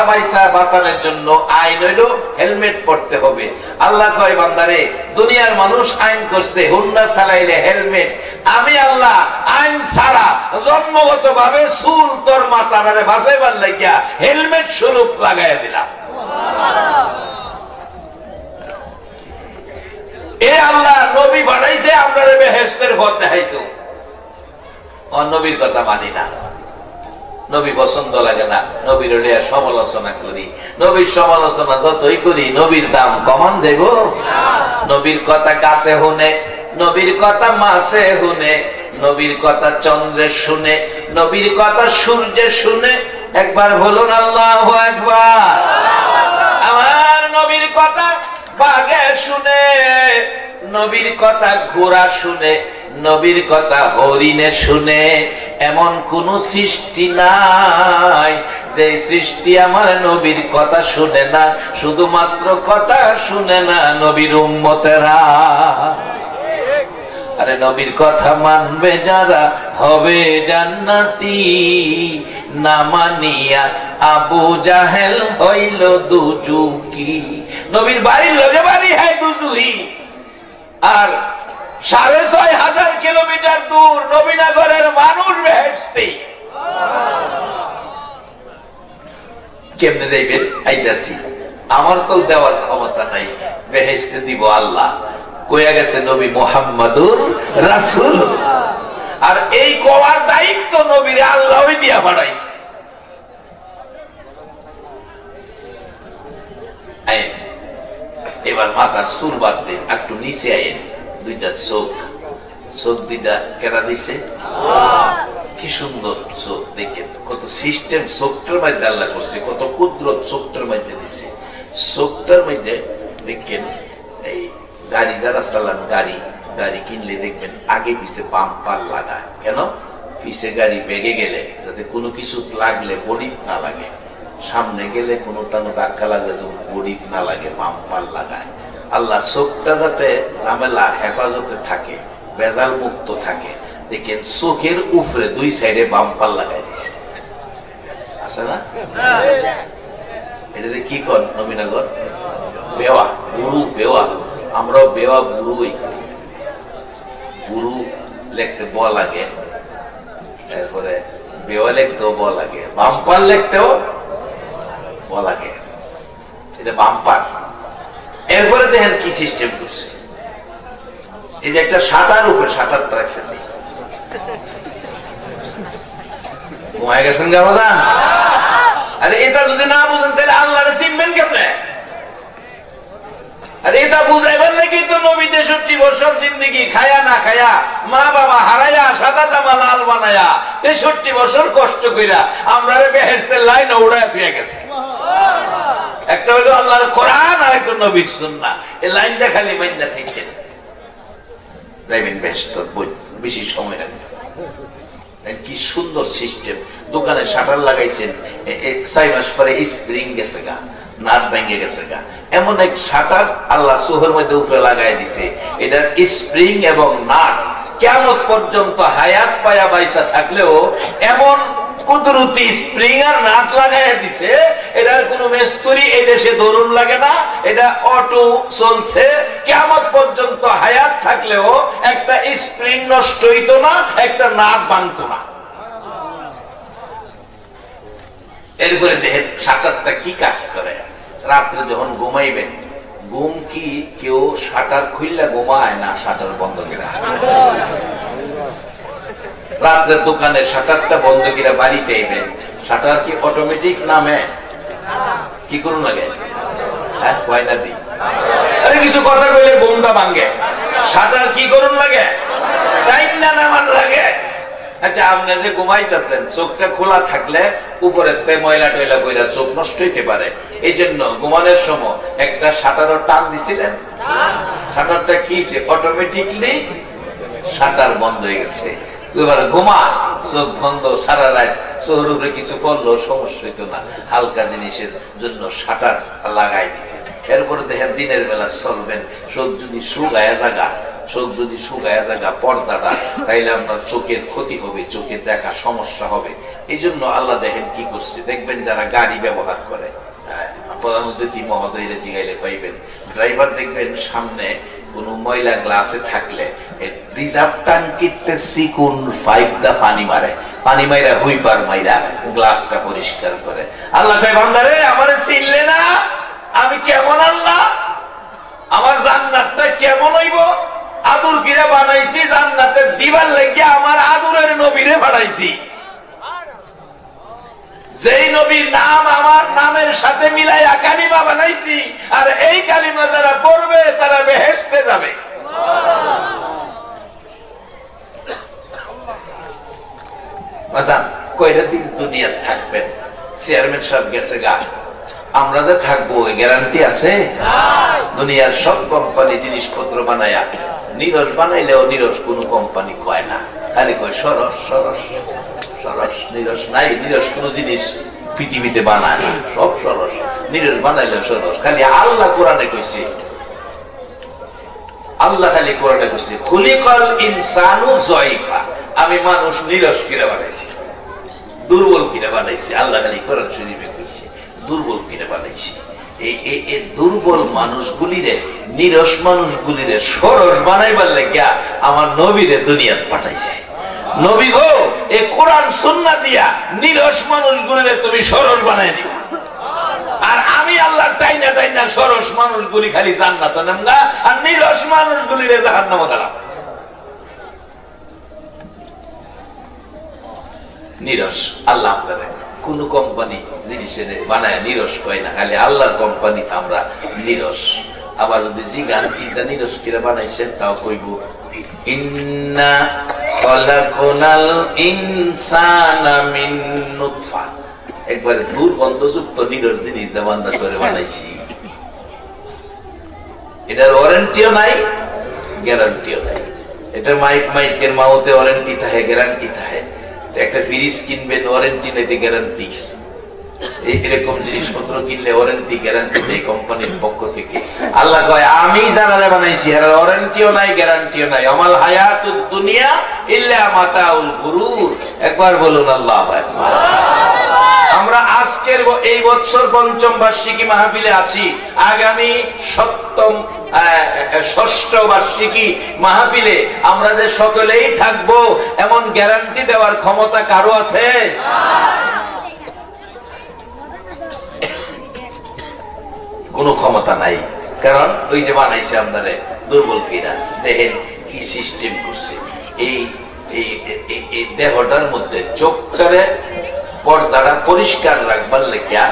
বাঁচানোর জন্য আইন হইল হেলমেট পড়তে হবে। আল্লাহ কয় বান্দারে দুনিয়ার মানুষ আইন করছে হুন্ডা চালাইলে হেলমেট, আমি আল্লাহ আইন ছাড়া জন্মগত ভাবে চুল তোর মাথাটারে বাঁচাইবার লাগিয়া হেলমেট স্বরূপ লাগাইয়া দিলাম। এ আল্লাহ নবী বানাইছে আপনারা বেহেশতের পথ দেখাইতো, নবীর কথা মানি না, নবী পছন্দ লাগে না, নবীর সমালোচনা করি। নবীর সমালোচনা যতই করি নবীর দাম কমান যাইব? নবীর কথা গাছে শুনে, নবীর কথা মাছে শুনে, নবীর কথা চন্দ্রে শুনে, নবীর কথা সূর্যে শুনে। একবার বলুন আল্লাহু আকবার। আমার নবীর কথা বাঘে শুনে, নবীর কথা ঘোড়া শুনে, নবীর কথা হরিণে শুনে। এমন কোন সৃষ্টি নাই যে সৃষ্টি আমার নবীর কথা শুনে না। শুধুমাত্র কথা শুনে না নবীর উম্মতেরা। আরে নবীর কথা মানবে যারা হবে জান্নাতি, না মানিয়া আবু জাহেল হইল দুজুকি। নবীর বাড়ির লগে বাড়ি হয় দুজুহি, আর ৬৫০০ কিলোমিটার দূর নবীনগরের মানুষ বেহেশতে। কেমনে যাইবেন? আইতাছি, আমার তো দেওয়ার ক্ষমতা নাই, বেহেশতে দিব আল্লাহ। কইয়া গেছে নবী মুহাম্মাদুর রাসূল, আর এই কোয়ার দায়িত্ব নবীর আল্লাহই দিয়া বাড়াইছে। এবার মাথার চুল বাদ দেন, একটু নিচে আইন, দুইটা চোখ, চোখ দুইটা কেনা দিছে, কি সুন্দর চোখ দেখেন, কত সিস্টেম চোখটার মধ্যে আল্লাহ করছে, কত কুদরত চোখটার মধ্যে দিছে। চোখটার মধ্যে দেখেন এই গাড়ি যারা চালান, গাড়ি কিনলে দেখবেন আগে পিছে বাম্পার লাগায়। কেন? পিছে গাড়ি বেগে গেলে যাতে কোনো কিছু লাগলে বডি না লাগে, সামনে গেলে কোনো ধাক্কা লাগলে বডি না লাগে, বাম্পার লাগায়। আল্লাহ চোখটা যাতে ঝামেলা হেফাজতে থাকে, বেজাল মুক্ত থাকে, দেখেন চোখের উপরে দুই সাইডে বাম্পার লাগাই দিছে, আছে না? এটা কি কর নবীনগর? বেওয়া, বুড়ু বেওয়া। আমরাও বেওয়া বুড়ুই করি। বুড়ু লিখতে ব লাগে, তারপরে বেওয়া লিখতেও ব লাগে, বাম্পার লিখতেও ব লাগে, এটা বাম্পার। এরপরে দেখেন কি সিস্টেম করছে, এই যে একটা শাটার উপরে, শাটার রাখছেন ঘুমায় গেছেন গামাজান। আরে এটা যদি না বুঝেন তাহলে আল্লাহরে চিনবেন কেমনে? আরে এটা বুঝাইবেন নাকি তো নবী 63 বছর জিন্দেগি খায়া না খায়া মা বাবা হারায়া সাদা জামা লাল বানায়া 63 বছর কষ্ট কইরা আমরা বেহেশতের লাইন উড়ায় পেয়ে গেছে। একটা হলো আল্লাহর কোরআন আর একটা নবীর সুন্নাহ। এই লাইনটা খালি মাইন্দা থেকে যাইবেন বেহেশত, বেশি সময় লাগবে। কি সুন্দর সিস্টেম। দোকানে শাটার লাগাইছেন, 6 মাস পরে স্প্রিং গেছে গা, নাট ভেঙে গেছে গা। এমন এক শাটার আল্লাহ সোহর মধ্যে উপরে লাগাই দিছে, এটার স্প্রিং এবং নাট কিয়ামত পর্যন্ত হায়াত পায়া বাইসা থাকলেও এমন কুদরতি স্প্রিং আর নাট লাগাইয়া দিছে, এটার কোন মিস্ত্রি এই দেশে দরুন লাগে না, এটা অটো চলছে। কিয়ামত পর্যন্ত হায়াত থাকলেও একটা স্প্রিং নষ্ট হইতো না, একটা নাট ভাঙতো না। এরপরে দেখেন শাটারটা কি কাজ করে। রাত্রে যখন ঘুমাইবেন, ঘুম কি কেউ শাটার খুললে ঘুমায় না শাটার বন্ধ করে? রাত্রে দোকানে শাটারটা বন্ধ করে বাড়িতে আইবেন, শাটার কি অটোমেটিক নামে? কি করুন লাগে? হ্যাঁ, কয়না দি। আরে কিছু কথা কইলে ঘুমটা ভাঙে। শাটার কি করুন লাগে? টাইম না নামান লাগে। আচ্ছা, আপনি যে ঘুমাইতেছেন, চোখটা খোলা থাকলে উপরে ময়লা টয়লা কইরা চোখ নষ্ট হইতে পারে। এই জন্য ঘুমানোর সময় একটা শাটারও টান দিছিলেন, শাটারটা কি অটোমেটিকলি শাটার বন্ধ হয়ে গেছে। এবার ঘুমা, চোখ বন্ধ, সারা রাত চোখের উপরে কিছু করলেও সমস্যা হইতো না, হালকা জিনিসের জন্য শাটার লাগাই দিছে। এরপরে দেখেন দিনের বেলা চলবেন, চোখ যদি শুকায়া জাগা, চোখ যদি শুকায়া জাগা পর্দাটা, তাইলে আপনার চোখের ক্ষতি হবে, চোখের দেখা সমস্যা হবে। এই জন্য আল্লাহ দেখেন কি করছে। দেখবেন যারা গাড়ি ব্যবহার করে, প্রধান অতিথি মহোদয়রা জিগাইলে পাইবেন, ড্রাইভার দেখবেন সামনে কোন ময়লা গ্লাসে থাকলে রিজার্ভ ট্যাঙ্কিতে চিকুন পাইপ দা পানি মারে, পানি মাইরা হুইপার মাইরা গ্লাসটা পরিষ্কার করে। আল্লাহ কয়, বান্দারে আমারে চিনলে না? আমি কেমন আল্লাহ? আমার জান্নাতটা কেমন হইব? আদর কিরে বানাইছি জান্নাতে দিবার লাগিয়া, আমার আদরের নবীরে বানাইছি। যেই নবীর নাম আমার নামের সাথে মিলাইয়া কালিমা বানাইছি, আর এই কালিমা যারা পড়বে তারা বেহেশতে যাবে। কয়টা দিন দুনিয়া থাকবেন? চেয়ারম্যান সাহেব গেছে গা, আমরা যে থাকবো ওই গ্যারান্টি আছে? দুনিয়ার সব কোম্পানি জিনিসপত্র বানায়া নিরস বানাইলেও নিরস কোন কোম্পানি কয় না, খালি কয় সরস সরস সরস। নিরস নাই, নিরস কোন জিনিস পৃথিবীতে বানায় না, সব সরস। নিরস বানাইলে সরস। খালি আল্লাহ কোরআনে কইছে, আল্লাহ খালি কোরআনে কইছে খুলিকাল ইনসানু যায়ফা, আমি মানুষ নিরস কিরা বানাইছি, দুর্বল কিরা বানাইছি। আল্লাহ খালি কোরআন শরীফে কইছে দুর্বল কিরা বানাইছি। এই দুর্বল মানুষগুলিরে, নিরস মানুষগুলিরে সরস বানাইবার লাগিয়া আমার নবীরে দুনিয়াত পাঠাইছে। নবী গো, এই কোরআন সুন্নাহ দিয়া নিরস মানুষগুলিরে তুমি সরস বানাই দিবা, আর আমি আল্লাহ টাইনা টাইনা সরস মানুষগুলি খালি জান্নাতে নামগা, আর নিরস মানুষগুলিরে জাহান্নামে দাঁড়াবো। নিরস আল্লাহ করে কোন কোম্পানি জিনিসের বানায় নিরস কয় না, খালি আল্লাহর কোম্পানি আমরা নিরস। আবার যদি জিগান তিনটা নিরস কিরা বানাইছেন, তাও কইব ইন্না খালাকনাল ইনসানা মিন নুতফা, একবারে দুর্গন্ধযুক্ত নিরস জিনিস বান্দা করে বানাইছি। এটার ওয়ারেন্টিও নাই, গ্যারান্টিও নাই। এটা মাইকের মাউতে ওয়ারেন্টি থাকে, গ্যারান্টি থাকে। একটা ফ্রিজ কিনবেন, ওয়ারেন্টি নাইতে গ্যারান্টি। এরকম জিনিসপত্র কিনলে ওয়ারেন্টি গ্যারান্টি দেয় কোম্পানির পক্ষ থেকে। আল্লাহ কয় আমি জানালে বানাইছি, আর ওয়ারেন্টিও নাই, গ্যারান্টিও নাই। আমাল হায়াতুদ দুনিয়া ইল্লা মাতাউল গুরুর। একবার বলুন আল্লাহু আকবার। আমরা আজকের এই বছর ৫ম বার্ষিকী মাহফিলে আছি, আগামী ৬ষ্ঠ বার্ষিকী মাহফিলে আমরা যে সকলেই থাকবো, এমন গ্যারান্টি দেওয়ার ক্ষমতা কারো আছে? কোনো ক্ষমতা নাই। কারণ ওই যে বানাইছে আপনারে দুর্বল কিনা, দেখেন কি সিস্টেম করছে। এই দেহটার মধ্যে চোখটারে পর্দাটা পরিষ্কার রাখবার লেগিয়া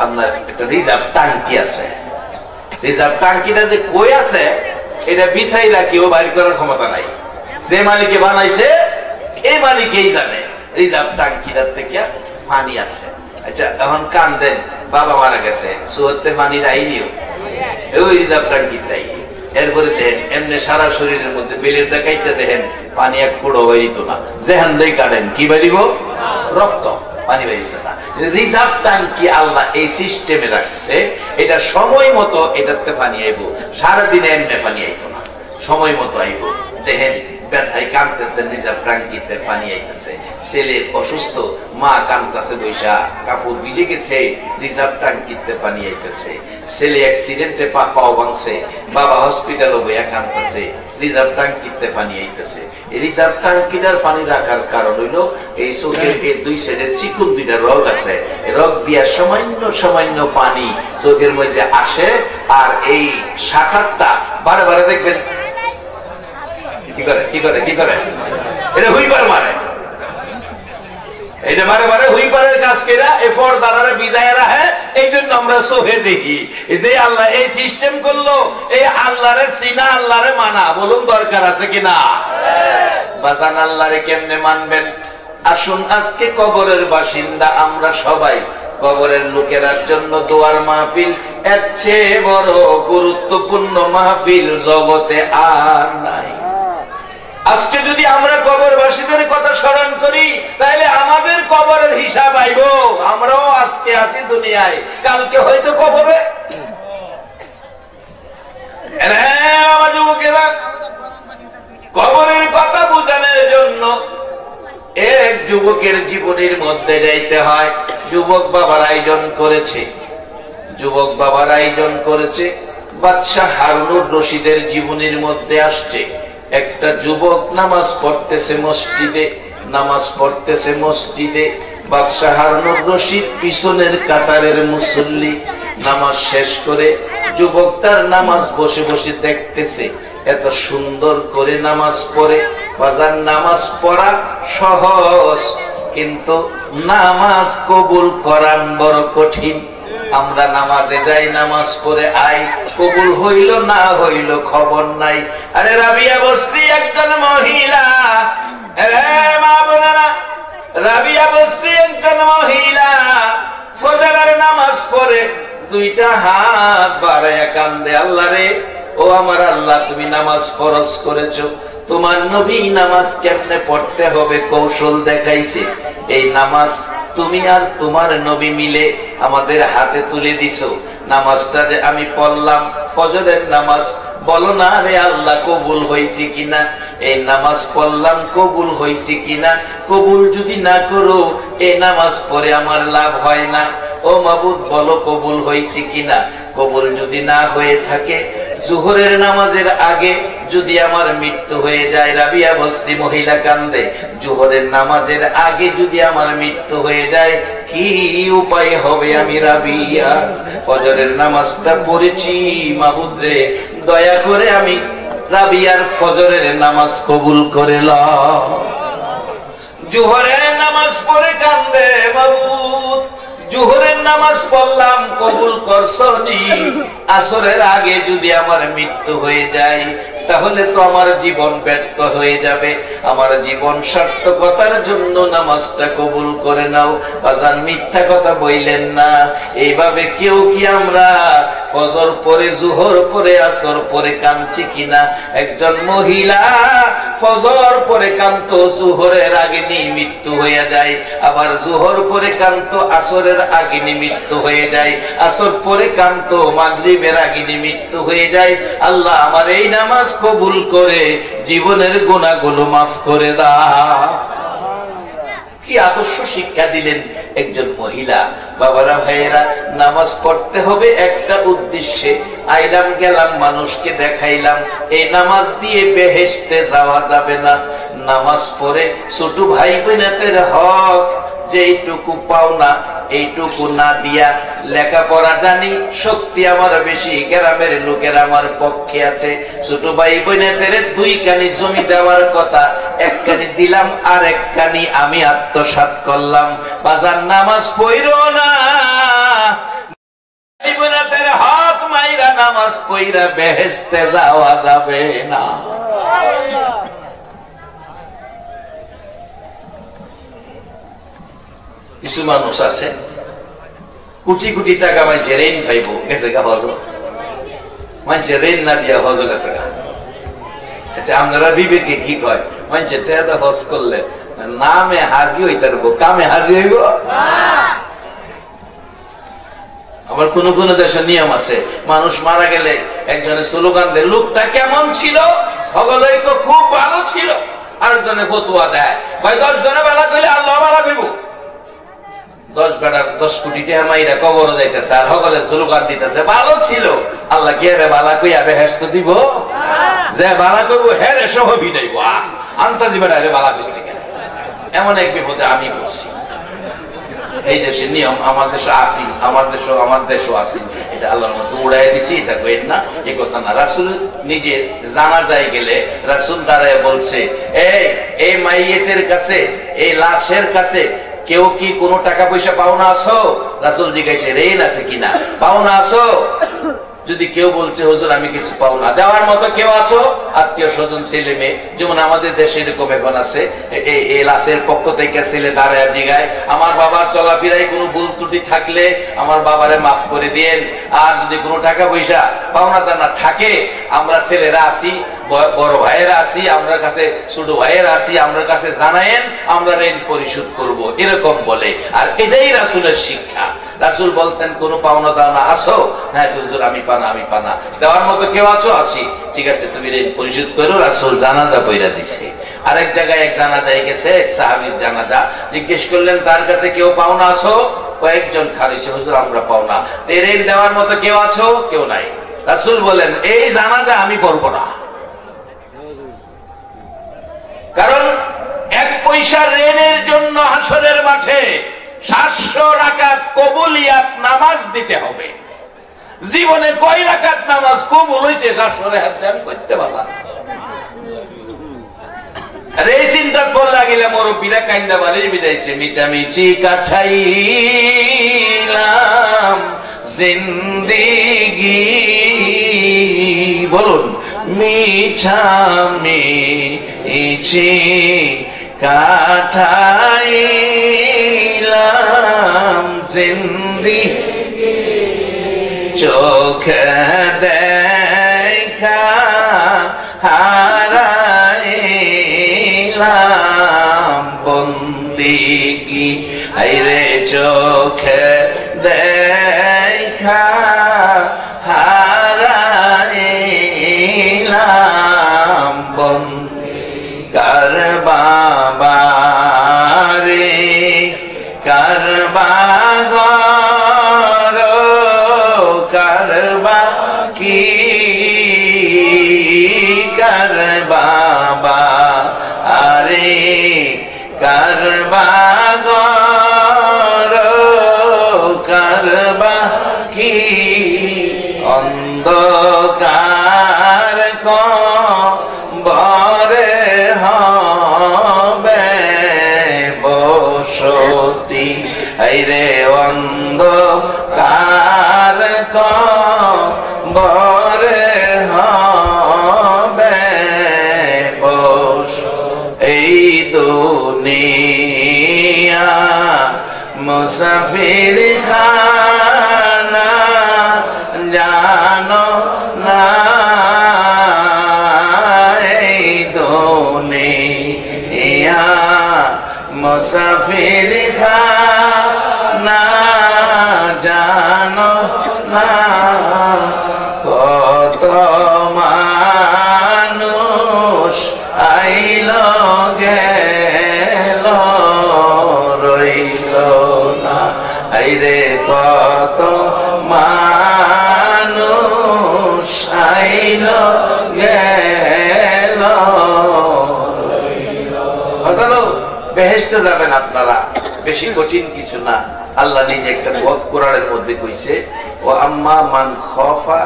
আপনার একটা রিজার্ভ টাঙ্কি আছে। রিজার্ভ টাঙ্কিটা যে কই আছে এটা বিছাইরা কেউ বাইর করার ক্ষমতা নাই। যে মালিকে বানাইছে এই মালিকেই জানে। রিজার্ভ ট্যাঙ্কিটার থেকে পানি আছে। আচ্ছা এখন কান দেন, বাবা মারা গেছে, সুহতে পানি রাইনিও ওই রিজার্ভ ট্যাঙ্কিটাই। এরপরে দেখেন এমনি সারা শরীরের মধ্যে বেলের দেখাইতে দেখেন পানি এক ফুটও বেরিত না। যেখান দিয়ে কাটেন কি বেরিব? রক্ত, পানি বেরিত না। রিজার্ভ ট্যাঙ্কি আল্লাহ এই সিস্টেমে রাখছে, এটা সময় মতো এটাতে পানি আইব। সারাদিনে এমনি পানি আইতো না, সময় মতো আইব। দেখেন ব্যথায় কাঁদতেছে, রিজার্ভ ট্যাঙ্কিতে পানি আইতেছে। ছেলে অসুস্থ, মা কাঁদতেছে বৈশা, কাপড় ভিজে গেছে, রিজার্ভ ট্যাঙ্কিতে পানি আইতেছে। ছেলে অ্যাক্সিডেন্টে পাও ভাঙছে, বাবা হসপিটালে বইয়া কাঁদতেছে, রিজার্ভ ট্যাঙ্কিতে পানি আইতেছে। এই রিজার্ভ ট্যাঙ্কিটার পানি রাখার কারণ হইল এই চোখের দুই সাইডে চিকুন দুইটা রগ আছে, রগ দিয়া সামান্য সামান্য পানি চোখের মধ্যে আসে। আর এই শাখাটা বারে বারে দেখবেন কি করে কি করে কি করে, এটা হুইপার মারে, এটা বারে বারে হুইপারের কাজ কেরা এরপর দাঁড়ারে বিজায় রাখে। এই জন্য আমরা চোখে দেখি যে আল্লাহ এই সিস্টেম করলো। এই আল্লাহরে চিনা, আল্লাহরে মানা, বলুন দরকার আছে কিনা? বাজান আল্লাহরে কেমনে মানবেন? আসুন আজকে কবরের বাসিন্দা আমরা সবাই, কবরের লোকেরার জন্য দোয়ার মাহফিল। এর চেয়ে বড় গুরুত্বপূর্ণ মাহফিল জগতে আর নাই। আজকে যদি আমরা কবরবাসীদের কথা স্মরণ করি তাহলে আমাদের কবরের হিসাব আইব। আমরাও আজকে আছি দুনিয়ায়, কালকে হয়তো কবরে। আমার যুবকেরা, কবরের কথা বোঝানোর জন্য এক যুবকের জীবনের মধ্যে যাইতে হয়। যুবক বাবার আয়োজন করেছে, যুবক বাবার আয়োজন করেছে। বাদশাহ হারুনুর রশিদের জীবনের মধ্যে আসছে একটা যুবক নামাজ পড়তেছে মসজিদে, নামাজ পড়তেছে মসজিদে। বাদশাহ হারুনুর রশিদ পিছনের কাতারের মুসল্লি। নামাজ শেষ করে যুবক তার নামাজ বসে বসে দেখতেছে, এত সুন্দর করে নামাজ পড়ে। বাজার নামাজ পড়া সহজ, কিন্তু নামাজ কবুল করান বড় কঠিন। আমরা নামাজে যাই, নামাজ পড়ে আই, কবুল হইল না হইল খবর নাই। আরে রাবিয়া বস্তি একজন মহিলা, মা বোনেরা, রাবিয়া বস্তি একজন মহিলা ফজরের নামাজ পড়ে দুইটা হাত বাড়াইয়া কান্দে, আল্লাহ রে, ও আমার আল্লাহ, তুমি নামাজ ফরজ করেছো, তোমার নবী নামাজ কেমনে পড়তে হবে কৌশল দেখাইছে। এই নামাজ তুমি আর তোমার নবী মিলে আমাদের হাতে তুলে দিছো। নামাজটা যে আমি পড়লাম ফজরের নামাজ, বলো না রে আল্লাহ কবুল হয়েছে কিনা। এই নামাজ পড়লাম, কবুল হয়েছে কিনা। কবুল যদি না করো এই নামাজ পড়ে আমার লাভ হয় না। ও মাবুদ বলো কবুল হয়েছে কিনা। কবুল যদি না হয়ে থাকে, জোহরের নামাজের আগে যদি আমার মৃত্যু হয়ে যায়, রাবিয়া বস্তি মহিলা কান্দে, জোহরের নামাজের আগে যদি আমার মৃত্যু হয়ে যায় কি উপায় হবে আমি রাবিয়া? ফজরের নামাজটা পড়েছি, মাবুদ রে দয়া করে আমি রাবিয়ার ফজরের নামাজ কবুল করে লও। জোহরের নামাজ পড়ে কান্দে, মাবুদ জোহরের নামাজ পড়লাম, কবুল করছনি। আসরের আগে যদি আমার মৃত্যু হয়ে যায় তাহলে তো আমার জীবন ব্যর্থ হয়ে যাবে। আমার জীবন সার্থকতার জন্য নামাজটা কবুল করে নাও। আজান মিথ্যা কথা বইলেন না। এইভাবে কেউ কি আমরা ফজর পরে, জোহর পরে, আসর পরে কাঁদছি কিনা? একজন মহিলা ফজর পরে কাঁদতো, জোহরের আগে নিয়ে মৃত্যু হয়ে যায়। আবার জোহর পরে কাঁদতো, আসরের আগে নিয়ে মৃত্যু হয়ে যায়। আসর পরে কাঁদতো, মাগরিবের আগে নিয়ে মৃত্যু হয়ে যায়। আল্লাহ আমার এই নামাজ কবুল করে জীবনের গুনাহগুলো মাফ করে দাও। কি আদর্শ শিক্ষা দিলেন একজন মহিলা। বাবারা ভাইয়েরা, নামাজ পড়তে হবে একটা উদ্দেশ্যে। আইলাম গেলাম, মানুষকে দেখাইলাম, এই নামাজ দিয়ে বেহেশতে যাওয়া যাবে না। নামাজ পড়ে ছোট ভাই বোনেদের হক যেইটুকু পাওনা এইটুকু না দিয়া, লেখাপড়া জানি, শক্তি আমার বেশি, গ্রামের লোকের আমার পক্ষে আছে, ছোট ভাই বোনেদের 2 কানি জমি দেওয়ার কথা, 1 কানি দিলাম আর 1 কানি আমি আত্মসাৎ করলাম। বাজার নামাজ পড়ো না, ভাই বোনেদের হক মাইরা নামাজ পড়া বেহেশতে যাওয়া যাবে না। কিছু মানুষ আছে কোটি কোটি টাকা মানছে ঋণ পাইব, গেছে গা হজ, মানছে ঋণ না দিয়া হজ গেছে গা। আচ্ছা আপনারা বিবেকে কি কয়? মানছে তেদা হজ করলে নামে হাজি হইতে পারবো, কামে হাজি হইব? আবার কোন কোন দেশে নিয়ম আছে, মানুষ মারা গেলে একজনের স্লোগান দেয়, লোকটা কেমন ছিল? হগলই তো খুব ভালো ছিল। আরেকজনে ফতুয়া দেয়, ভাই 10 জনে বেলা করলে আল্লাহ বেলা করব। 10 কোটি টাকা মাইরা কবর যাইতেছে আর হগলে স্লোগান দিতেছে ভালো ছিল। আল্লাহ কে রে বালা কইয়া বেহেশত দিব? যে বালা করবো হ্যাঁ রে সহবি নাইব। আন্তাজি বেড়া রে বালা কইস কেন? এমন এক বিপদে আমি পড়ছি। এই দেশের নিয়ম, আমার দেশে আসি, আমার দেশও আসি, এটা আল্লাহর মতো উড়াই দিছি, এটা কইেন না, এই কথা না। রাসূল নিজে জানাজায় গেলে রাসূল দাঁড়ায় বলছে, এই মাইয়েতের কাছে, এই লাশের কাছে কেউ কি কোনো টাকা পয়সা পাওনা আছো? রাসূল জিজ্ঞাসা, ঋণ আছে কিনা, পাওনা আছো? যদি কেউ বলছে হুজুর আমি কিছু পাও না, দেওয়ার মতো কেউ আছো? আত্মীয় স্বজন, ছেলে মেয়ে, যেমন আমাদের দেশে এরকম এখন আছে, এই লাশের পক্ষ থেকে ছেলে দাঁড়ায় জিগায়, আমার বাবার চলাফেরায় কোনো ভুল ত্রুটি থাকলে আমার বাবারে মাফ করে দিয়েন। আর যদি কোনো টাকা পয়সা পাওনা দানা থাকে, আমরা ছেলেরা আসি, বড় ভাইয়েরা আসি, আমরা কাছে ছোট ভাইয়েরা আসি, আমরা কাছে জানায়েন, আমরা ঋণ পরিশোধ করব, এরকম বলে। আর এটাই রাসূলের শিক্ষা। রাসূল বলতেন কোন পাওনা দাওনা আছো? হ্যাঁ হুজুর আমি পানা। দেওয়ার মতো কেউ আছো? আছি। ঠিক আছে, তুমি ঋণ পরিশোধ করো। রাসূল জানাজা পড়া দিছে। আরেক জায়গায় এক জানাজায় গেছে, এক সাহাবীর জানাজা, জিজ্ঞেস করলেন তার কাছে কেউ পাওনা আছো? কয়েকজন খালিছে, হুজুর আমরা পাওনা। ঋণ দেওয়ার মতো কেউ আছো? কেউ নাই। রাসূল বলেন এই জানাজা আমি পড়ব না, কারণ 1 পয়সা ঋণের জন্য হাসরের মাঠে 700 রাকাত কবুলিয়াত নামাজ দিতে হবে। জীবনে কয় রাকাত নামাজ কবুল হয়েছে 700 হাত দাম করতে পারলাম? আর এই চিন্তা করলে গেলে মুরব্বীরা কাইন্দা বাড়ি বিদাইছে, মিচামিচি কাটাইলাম জিন্দেগি, বলুন মিছামিচি কাটাইলাম জিন্দেগি, চোখে দেখা হারাইলাম বন্দেগি, আইরে চোখে দেখা হারাইলাম বন্দেগি। কার বাবা রে কার বাগর, কার বাকি কার বাবা আরে কার বাগর, কার বাকি অন্ধকার কবরে হবে বসতি, আইরে অন্ধকার কবরে হবে বসতি। এই দুনিয়া মুসাফির খানা জানো না, এই দুনিয়া মুসাফির খানা জানো না, কত মানুষ আইল গেল রইল না, আইরে কত মানুষ আইল গেল রইল। বেহেশতে যাবেন আপনারা, বেশি কঠিন কিছু না। আল্লাহ নিজে একটা বদ কোরআনের মধ্যে কইছে, ও আম্মা মান খাফা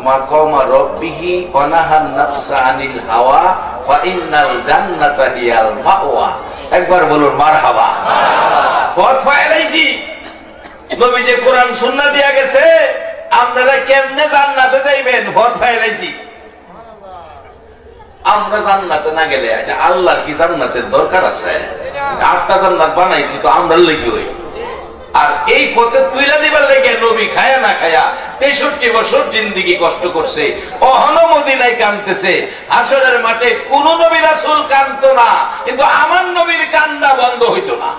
মাকামা রাব্বিহি ওয়া নাহান নাফসা আনিল হাওয়া ফা ইন্নাল জান্নাতা হিয়াল মাওয়া। একবার বলুন মারহাবা। পথ পাইলাইছি, নবী যে কোরআন সুন্নাহ দিয়া গেছে, আপনারা কেমনে জান্নাতে যাইবেন ভর ফাইলাইছি। আমরা জান্নাতে না গেলে আচ্ছা আল্লাহর কি জান্নাতের দরকার আছে? 8টা জান্নাত বানাইছি তো আমরা লেগে হই। আর এই পথে তুইলা দিবার লেগে নবী খায়া না খায়া 63 বছর জিন্দেগি কষ্ট করছে, অহনো মদিনায় কাঁদতেছে। হাসরের মাঠে কোন নবী রাসূল কাঁদতো না, কিন্তু আমার নবীর কান্দা বন্ধ হইতো না।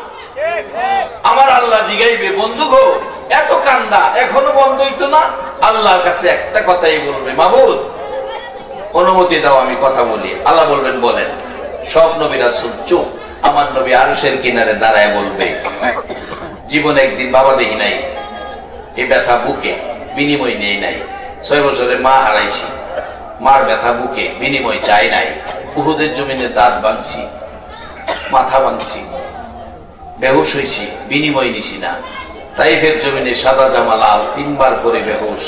আমার আল্লাহ জিগাইবে, বন্ধু গো এত কান্দা এখনো বন্ধ হইতো না? আল্লাহর কাছে একটা কথাই বলবে, মাবুদ অনুমতি দাও আমি কথা বলি। আল্লাহ বলবেন বলেন। সব নবী রাসূল চুপ। আমার নবী আরশের কিনারে দাঁড়ায় বলবে, জীবনে একদিন বাবা দেখি নাই, এই ব্যথা বুকে বিনিময় নেই নাই। 6 বছরে মা হারাইছি, মার ব্যথা বুকে বিনিময় চাই নাই। উহুদের জমিনে দাঁত ভাঙছি, মাথা ভাঙছি, বেহুশ হয়েছি, বিনিময় নিছি না। তাইফের জমিনে সাদা জামা লাল 3 বার করে বেহুশ,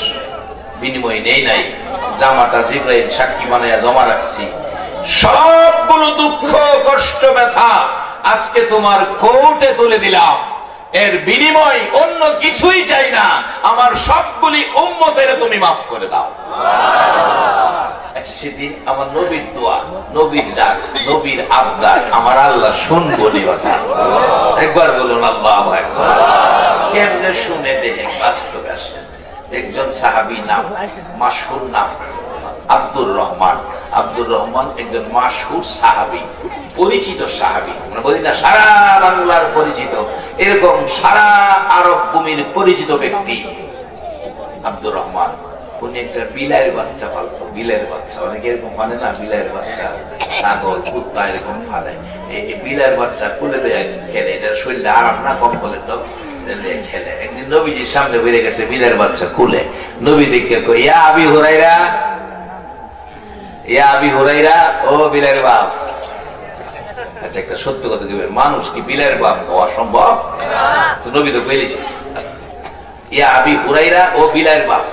বিনিময় নেই নাই। জামাটা জিবরাইল সাক্ষী বানায়া জমা রাখছি। সবগুলো দুঃখ কষ্ট ব্যথা আজকে তোমার কোর্টে তুলে দিলাম, এর বিনিময় অন্য কিছুই চাই না। আমার সবগুলি উম্মতের তুমি মাফ করে দাও। সেদিন আমার নবীর দোয়া, নবীর ডাক, নবীর আবদার আমার আল্লাহ শুনবো। একবার বলুন আল্লাহু আকবার। কেমনে শুনে দেখেন বাস্তবে আসেন। একজন সাহাবী নাম, মাশহুর নাম আব্দুর রহমান। আব্দুর রহমান একজন মাশহুর সাহাবী, পরিচিত সাহাবী। আমরা বলি না সারা বাংলার পরিচিত, এরকম সারা আরব ভূমির পরিচিত ব্যক্তি আব্দুর রহমান। উনি একটা বিলাইয়ের বাচ্চা পালতো। বিলাইয়ের বাচ্চা অনেকে এরকম মানে না, বিলাইয়ের বাচ্চা ছাগল কুত্তা এরকম ফালে। এই বিলাইয়ের বাচ্চা কুলে দেয় খেলে, এটার শরীরে আরাম না, কম বলে তো খেলে। একদিন নবীজির সামনে বেড়ে গেছে বিলাইয়ের বাচ্চা কুলে। নবী দেখে কই, ইয়া আবি হুরাইরা, ইয়া আবি হুরাইরা, ও বিলাইয়ের বাপ। আচ্ছা একটা সত্য কথা দিবেন, মানুষ কি বিলাইয়ের বাপ হওয়া সম্ভব? নবী তো বলেছে ইয়া আবি হুরাইরা, ও বিলাইয়ের বাপ।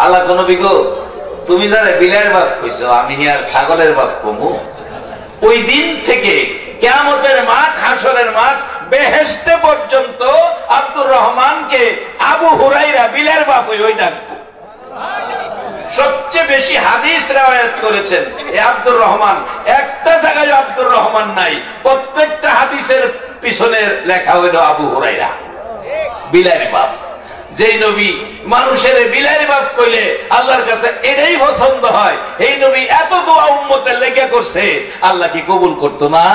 আল্লাহ কোন নবী গো, তুমি যারা বিলাইয়ের বাপ কইছো, আমি আর ছাগলের বাপ কমু? ওই দিন থেকে কিয়ামতের মাঠ, হাসরের মাঠ, বেহেশতে পর্যন্ত আব্দুর রহমানকে আবু হুরাইরা বিলাইয়ের বাপ ওই ডাকবো। সবচেয়ে বেশি হাদিস riwayat করেছেন এই আব্দুর রহমান। একটা জায়গায় আব্দুর রহমান নাই, প্রত্যেকটা হাদিসের পিছনে লেখা হইল আবু হুরাইরা, বিলাইয়ের বাপ। যেই নবী মানুষের বিলাইয়ের বাপ কইলে আল্লাহর কাছে এটাই পছন্দ হয়। এই নবী এত দোয়া উম্মতের লেগে করছে, আল্লাহ কি কবুল করতো না?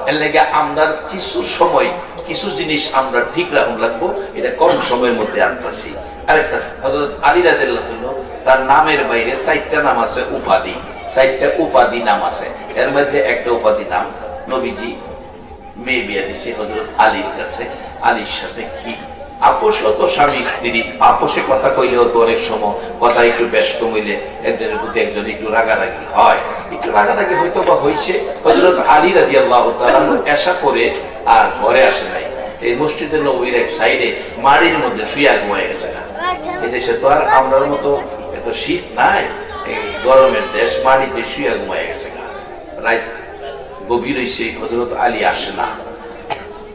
এর লেগে আমরা কিছু সময় কিছু জিনিস আমরা ঠিক রাখুন লাগবো, এটা কম সময়ের মধ্যে আনতেছি। আরেকটা হযরত আলী রাদিয়াল্লাহু আনহু, তার নামের বাইরে 4টা নাম আছে উপাধি, 4টা উপাধি নাম আছে। এর মধ্যে একটা উপাধি নাম নবীজি মেয়ে বিয়ে দিছে হযরত আলীর কাছে। আলীর সাথে কি আপোষ হতো, স্বামী স্ত্রী আপোষে কথা কইলেও তো অনেক সময় কথা একটু বেশ কমিলে একজনের প্রতি একজন একটু রাগারাগি হয়। একটু রাগারাগি হয়তো বা হয়েছে। হযরত আলী রাদিয়াল্লাহু তাআলা এশা করে আর ঘরে আসে নাই। এই মসজিদের নববীর এক সাইডে মাড়ির মধ্যে শুয়ে ঘুমায় গেছে। এদেশে তো আর আমরার মতো এত শীত নাই, এই গরমের দেশ, মাড়িতে শুয়ে ঘুমায় গেছে। রাত গভীর হয়েছে, হযরত আলী আসে না।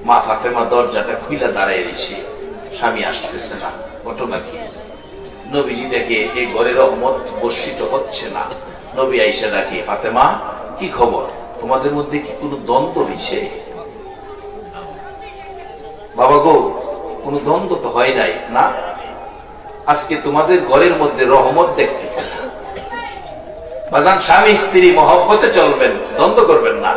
মা ফাতেমা দরজাটা খুলে দাঁড়ায় রয়েছে, স্বামী আসতেছে না। ঘটনা কি? নবীজি দেখে এই ঘরে রহমত বর্ষিত হচ্ছে না। নবী আইসা ডাকে, ফাতেমা কি খবর, তোমাদের মধ্যে কি কোনো দ্বন্দ্ব হয়েছে? বাবা গো, কোন দ্বন্দ্ব তো হয় নাই না, আজকে তোমাদের ঘরের মধ্যে রহমত দেখতেছে না। বাজান, স্বামী স্ত্রী মহব্বতে চলবেন, দ্বন্দ্ব করবেন না।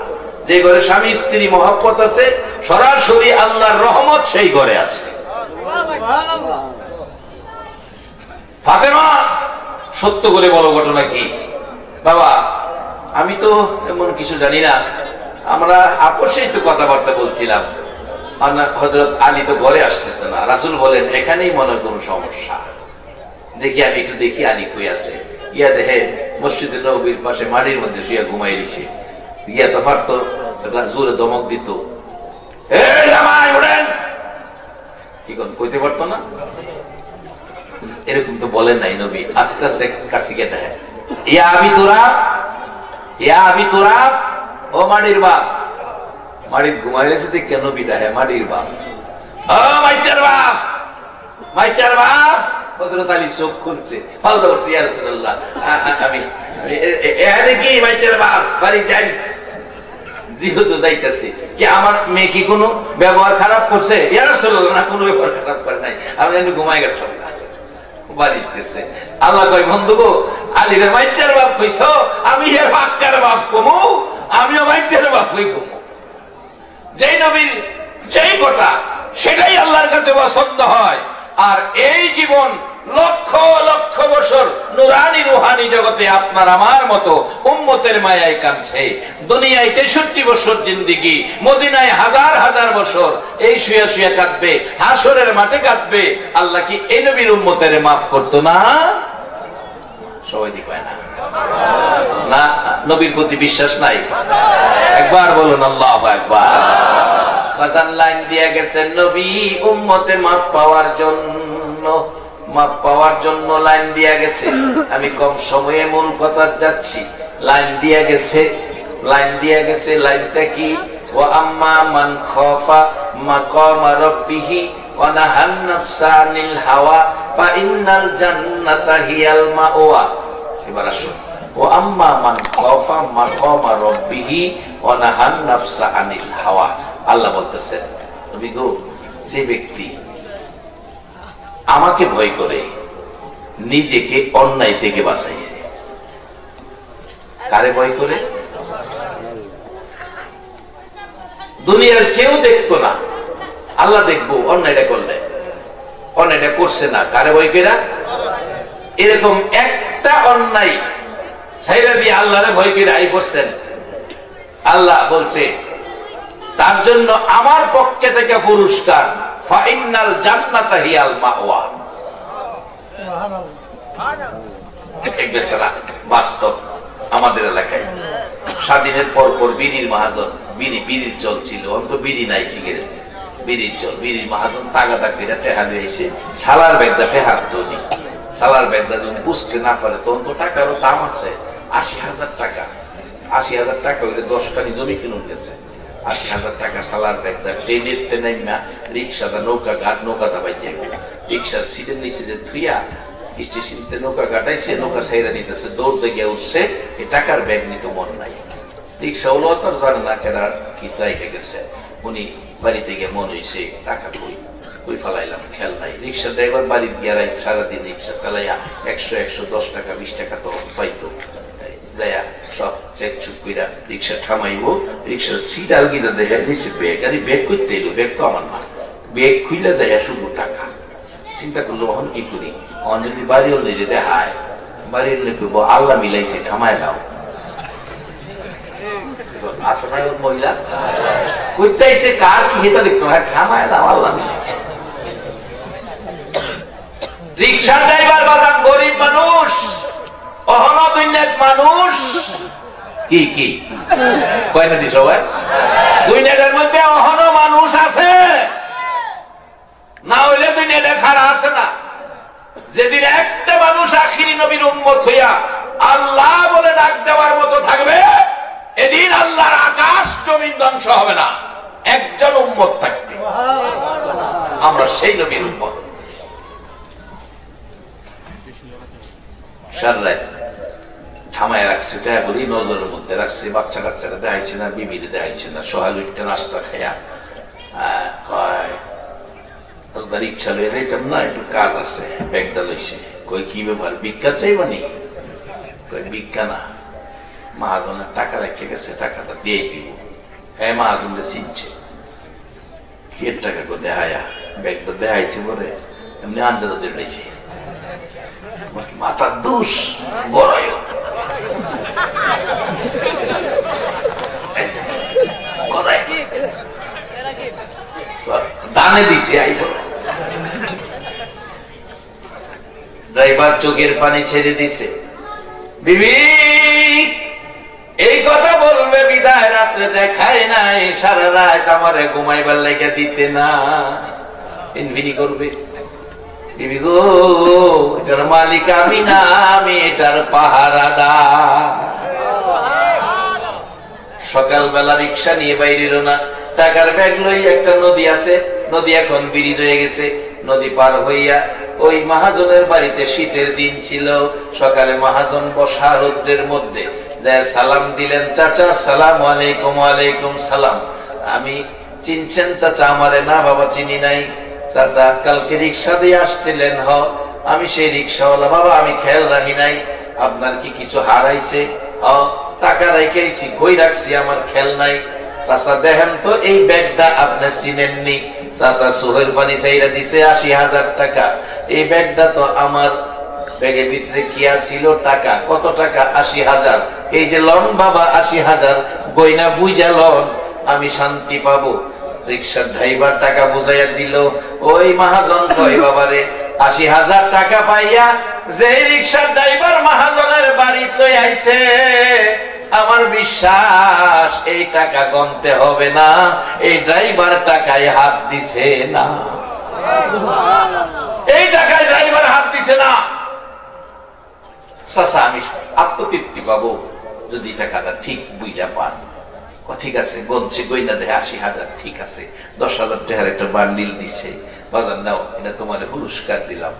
যে ঘরে স্বামী স্ত্রী মহব্বত আছে, সরাসরি আল্লাহর রহমত সেই ঘরে আছে। ফাতেমা সত্য করে বলো, ঘটনা কি? বাবা আমি তো এমন কিছু জানি না, আমরা আপোষেই তো কথাবার্তা বলছিলাম। হযরত আলী তো ঘরে আসতেছে না। রাসূল বলেন এখানেই মনে কোনো সমস্যা। দেখি আমি একটু দেখি আলী কই আছে। ইয়া দেখে মসজিদে নববীর পাশে মাটির মধ্যে শুয়ে ঘুমাই দিছে। গিয়া তো পারতো জোরে দমক দিত, এই জামাই ওঠেন, কি কোন কইতে পারতো না। এরকম তো বলেন নাই নবী। আস্তে আস্তে কাছে গিয়ে দেখে, ইয়া আবি তুরাব, ইয়া আবি তুরাব, ও মাটির বাপ। মাটির ঘুমাইলে সাথে কেন বিদায়? মাটির বাপ, ও মাইটার বাপ, মাইটার বাপ, ও হযরত আলী চোখ খুলছে, আল্লাহ বলছে ইয়া রাসূলুল্লাহ আমি এখানে কি মাইতের বাপ বাড়ি যাই দিহতো যাইতেছে কি আমার মেয়ে কি কোনো ব্যবহার খারাপ করছে? ইয়া রাসূলুল্লাহ না, কোনো ব্যবহার খারাপ করে নাই, আমি এমনি ঘুমাই গেছিলাম বাড়িতেছে। আল্লাহ কয় বন্ধু গো আলীর মাইতের বাপ কইছো, আমি এর বাক্কার বাপ কমু, আমিও মাইতের বাপ কই কমু। যেই নবীর যেই কথা সেটাই আল্লাহর কাছে পছন্দ হয়। আর এই জীবন লক্ষ লক্ষ বছর নুরানি রুহানি জগতে আপনার আমার মতো উম্মতের মায়ায় কাঁদছে। দুনিয়ায় 63 বছর জিন্দেগি, মদিনায় হাজার হাজার বছর, এই শুয়ে শুয়ে কাঁদবে, হাসরের মাঠে কাঁদবে। আল্লাহ কি এই নবীর উম্মতের মাফ করতো না? সবাই দি পায় না, না নবীর প্রতি বিশ্বাস নাই? একবার বলুন আল্লাহু আকবার। ফাজান লাইন দিয়ে গেছেন নবী উম্মতে মাফ পাওয়ার জন্য, মাফ পাওয়ার জন্য লাইন দিয়া গেছে। আমি কম সময়ে মূল কথা যাচ্ছি। লাইন দিয়া গেছে, লাইন দিয়া গেছে। লাইনটা কি? ওয়া আম্মা মান খাফা মাকামা রাব্বিহি ওয়া নাহান নাফসা আনিল হাওয়া ফা ইন্নাল জান্নাতা হিয়াল মাওয়া। এবার আসুন, ওয়া আম্মা মান খাফা মাকামা রাব্বিহি ওয়া নাহান নাফসা আনিল হাওয়া। আল্লাহ বলতেছেন নবী গো, যে ব্যক্তি আমাকে ভয় করে নিজেকে অন্যায় থেকে বাঁচাইছে। কারে ভয় করে? দুনিয়ার কেউ দেখতো না, আল্লাহ দেখবো অন্যায়টা করলে। অন্যায়টা করছে না, কারে ভয় করে? এরকম একটা অন্যায় ছাইরা দিয়ে আল্লাহরে ভয় করে আই করছেন। আল্লাহ বলছে তার জন্য আমার পক্ষে থেকে পুরস্কার, ফাইনাল জান্নাতা হিয়াল মাওয়া। এক বেচারা বাস্তব আমাদের এলাকায় স্বাধীনের পর পর বিড়ির মহাজন, বিড়ির চল ছিল, অন্ত বিড়ি নাই, সিগারেট, বিড়ির চল, বিড়ির মহাজন তাগাদা করে টেহা দিয়েছে। সালার ব্যাগটা টেহার ধনী, সালার ব্যাগটা যদি বুঝতে না পারে তখন তো টাকারও দাম আছে। ৮০,০০০ টাকা, ৮০,০০০ টাকা হইলে 10 কানি জমি কিনুন গেছে। ৮০,০০০ টাকা সালার ব্যাগটা ট্রেনের তেনাই না, রিক্সাটা নৌকা ঘাট, নৌকাটা বাইতে রিক্সার সিটের নিচে যে থুইয়া স্টেশনতে নৌকা ঘাটাইছে, নৌকা সাইরা নিতেছে, দৌড়তে গিয়ে উঠছে, এই টাকার ব্যাগ নিতে মন নাই। রিক্সা হলো তার জানে না কেনা কি রাইখে গেছে। উনি বাড়িতে গিয়ে মন হয়েছে টাকা কই কই ফালাইলাম, খেয়াল নাই। রিক্সা ড্রাইভার বাড়ির গিয়ে সারাদিন রিক্সা চালাইয়া ১০০, ১১০ টাকা ২০ টাকা তো পাইতো। যাইয়া সব চেক চুপ কইরা রিক্সা থামাইব, রিক্সার সিট আলগিদা দেয়া নিচে ব্যাগ, আরে ব্যাগ করতে এলো, ব্যাগ তো আমার না। ব্যাগ খুইলে দেয়া শুধু টাকা। চিন্তা করলো এখন কি করি, অন যদি বাড়িও নিজে দেখায়, বাড়ির লোক আল্লাহ মিলাইছে থামায় দাও। আসলে মহিলা কইতেছে কার কি হেতা দেখতো না, থামায় দাও, আল্লাহ মিলাইছে। রিক্সা ড্রাইভার বাজার গরিব মানুষ, অহনদুন্যাত মানুষ, কি কি কয় না দিস ভাই, দুনিয়াটার মধ্যে অহন মানুষ আছে, না হইলে দুনিয়াটা খারাপ আছে না। যেদিন একটা মানুষ আখিরি নবীর উম্মত হইয়া আল্লাহ বলে ডাক দেওয়ার মতো থাকবে, এদিন আল্লাহর আকাশ জমিন ধ্বংস হবে না, একজন উম্মত থাকবে। আমরা সেই নবীর উম্মত। থামায় রাখছে, টাকাগুলি নজরের মধ্যে রাখছে, বাচ্চা কাচ্চারা দেখাইছে না, বিবিরে দেখাইছে না। সহায় উঠতে নাস্তা খাইয়া রিক্সা লয়ে যাইতাম না, একটু কাজ আছে, ব্যাগটা লইছে। কই কি ব্যাপার, ভিক্ষা চাইবানি? কই ভিক্ষা না, মহাজনের টাকা রেখে গেছে, টাকাটা দিয়ে দিব। হ্যাঁ মহাজনকে চিনছে, কি টাকা করে দেখায়া ব্যাগটা দেখাইছে বলে এমনি আন্দাজ দিয়েছে। মাথার দোষ বড় দানে দিছে। ড্রাইভার চোখের পানি ছেড়ে দিছে। বিবি এই কথা বলবে বিদায় রাত্রে দেখায় নাই, সারা রাত আমারে ঘুমাইবার লেগে দিতে না, ইনভিনি করবে। বিবি গো, এটার মালিক আমি না, আমি এটার পাহারাদার। সকালবেলা রিক্সা নিয়ে বাইরের না, টাকার ব্যাগ লই, একটা নদী আছে, নদী এখন ব্রিজ হয়ে গেছে, নদী পার হইয়া ওই মহাজনের বাড়িতে শীতের দিন ছিল, সকালে মহাজন বসা রোদ্রের মধ্যে সালাম দিলেন, চাচা সালাম আলাইকুম। ওয়ালাইকুম সালাম। আমি চিনছেন চাচা আমারে? না বাবা চিনি নাই। চাচা কালকে রিক্সা দিয়ে আসছিলেন? হ আমি সেই রিক্সাওয়ালা। বাবা আমি খেয়াল রাখি নাই। আপনার কি কিছু হারাইছে? টাকা রেখেছি। কই রাখছি আমার খেয়াল নাই। চাচা দেখেন তো এই ব্যাগটা আপনি চিনেননি? চাচা সোহের পানি চাইরা দিছে ৮০,০০০ টাকা। এই ব্যাগটা তো আমার। ব্যাগের ভিতরে কি ছিল? টাকা। কত টাকা? ৮০,০০০। এই যে লন বাবা ৮০,০০০, গয়না বুঝা লন, আমি শান্তি পাবো। রিক্সার ড্রাইভার টাকা বুঝাইয়া দিল। ওই মহাজন কয় বাবারে ৮০,০০০ টাকা পাইয়া যে রিক্সার ড্রাইভার মহাজনের বাড়িতে আইছে, আমার বিশ্বাস এই টাকা গনতে হবে না, এই ড্রাইভার টাকায় হাত দিছে না। এই টাকায় ড্রাইভার হাত দিছে না। চাচা আমি আত্মতৃপ্তি পাবো যদি টাকাটা ঠিক বুঝা পান। ঠিক আছে, গনছে গইনা দেখে ৮০,০০০। ঠিক আছে, ১০,০০০ টাকার একটা বান্ডিল দিছে। বাজার নাও, এটা তোমার পুরস্কার দিলাম।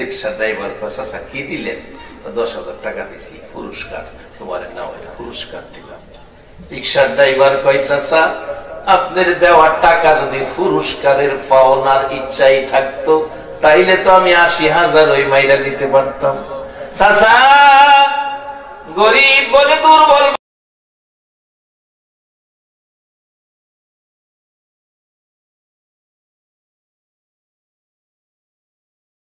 রিক্সা ড্রাইভার চাচা কি দিলেন? ১০,০০০ টাকা দিছি, পুরস্কার তোমার নাও, এটা পুরস্কার দিলাম। রিক্সার ড্রাইভার কয় চাচা আপনার দেওয়ার টাকা যদি পুরস্কারের পাওনার ইচ্ছাই থাকতো তাইলে তো আমি ৮০,০০০ ওই মাইরা দিতে পারতাম। চাচা গরিব বলে দুর্বল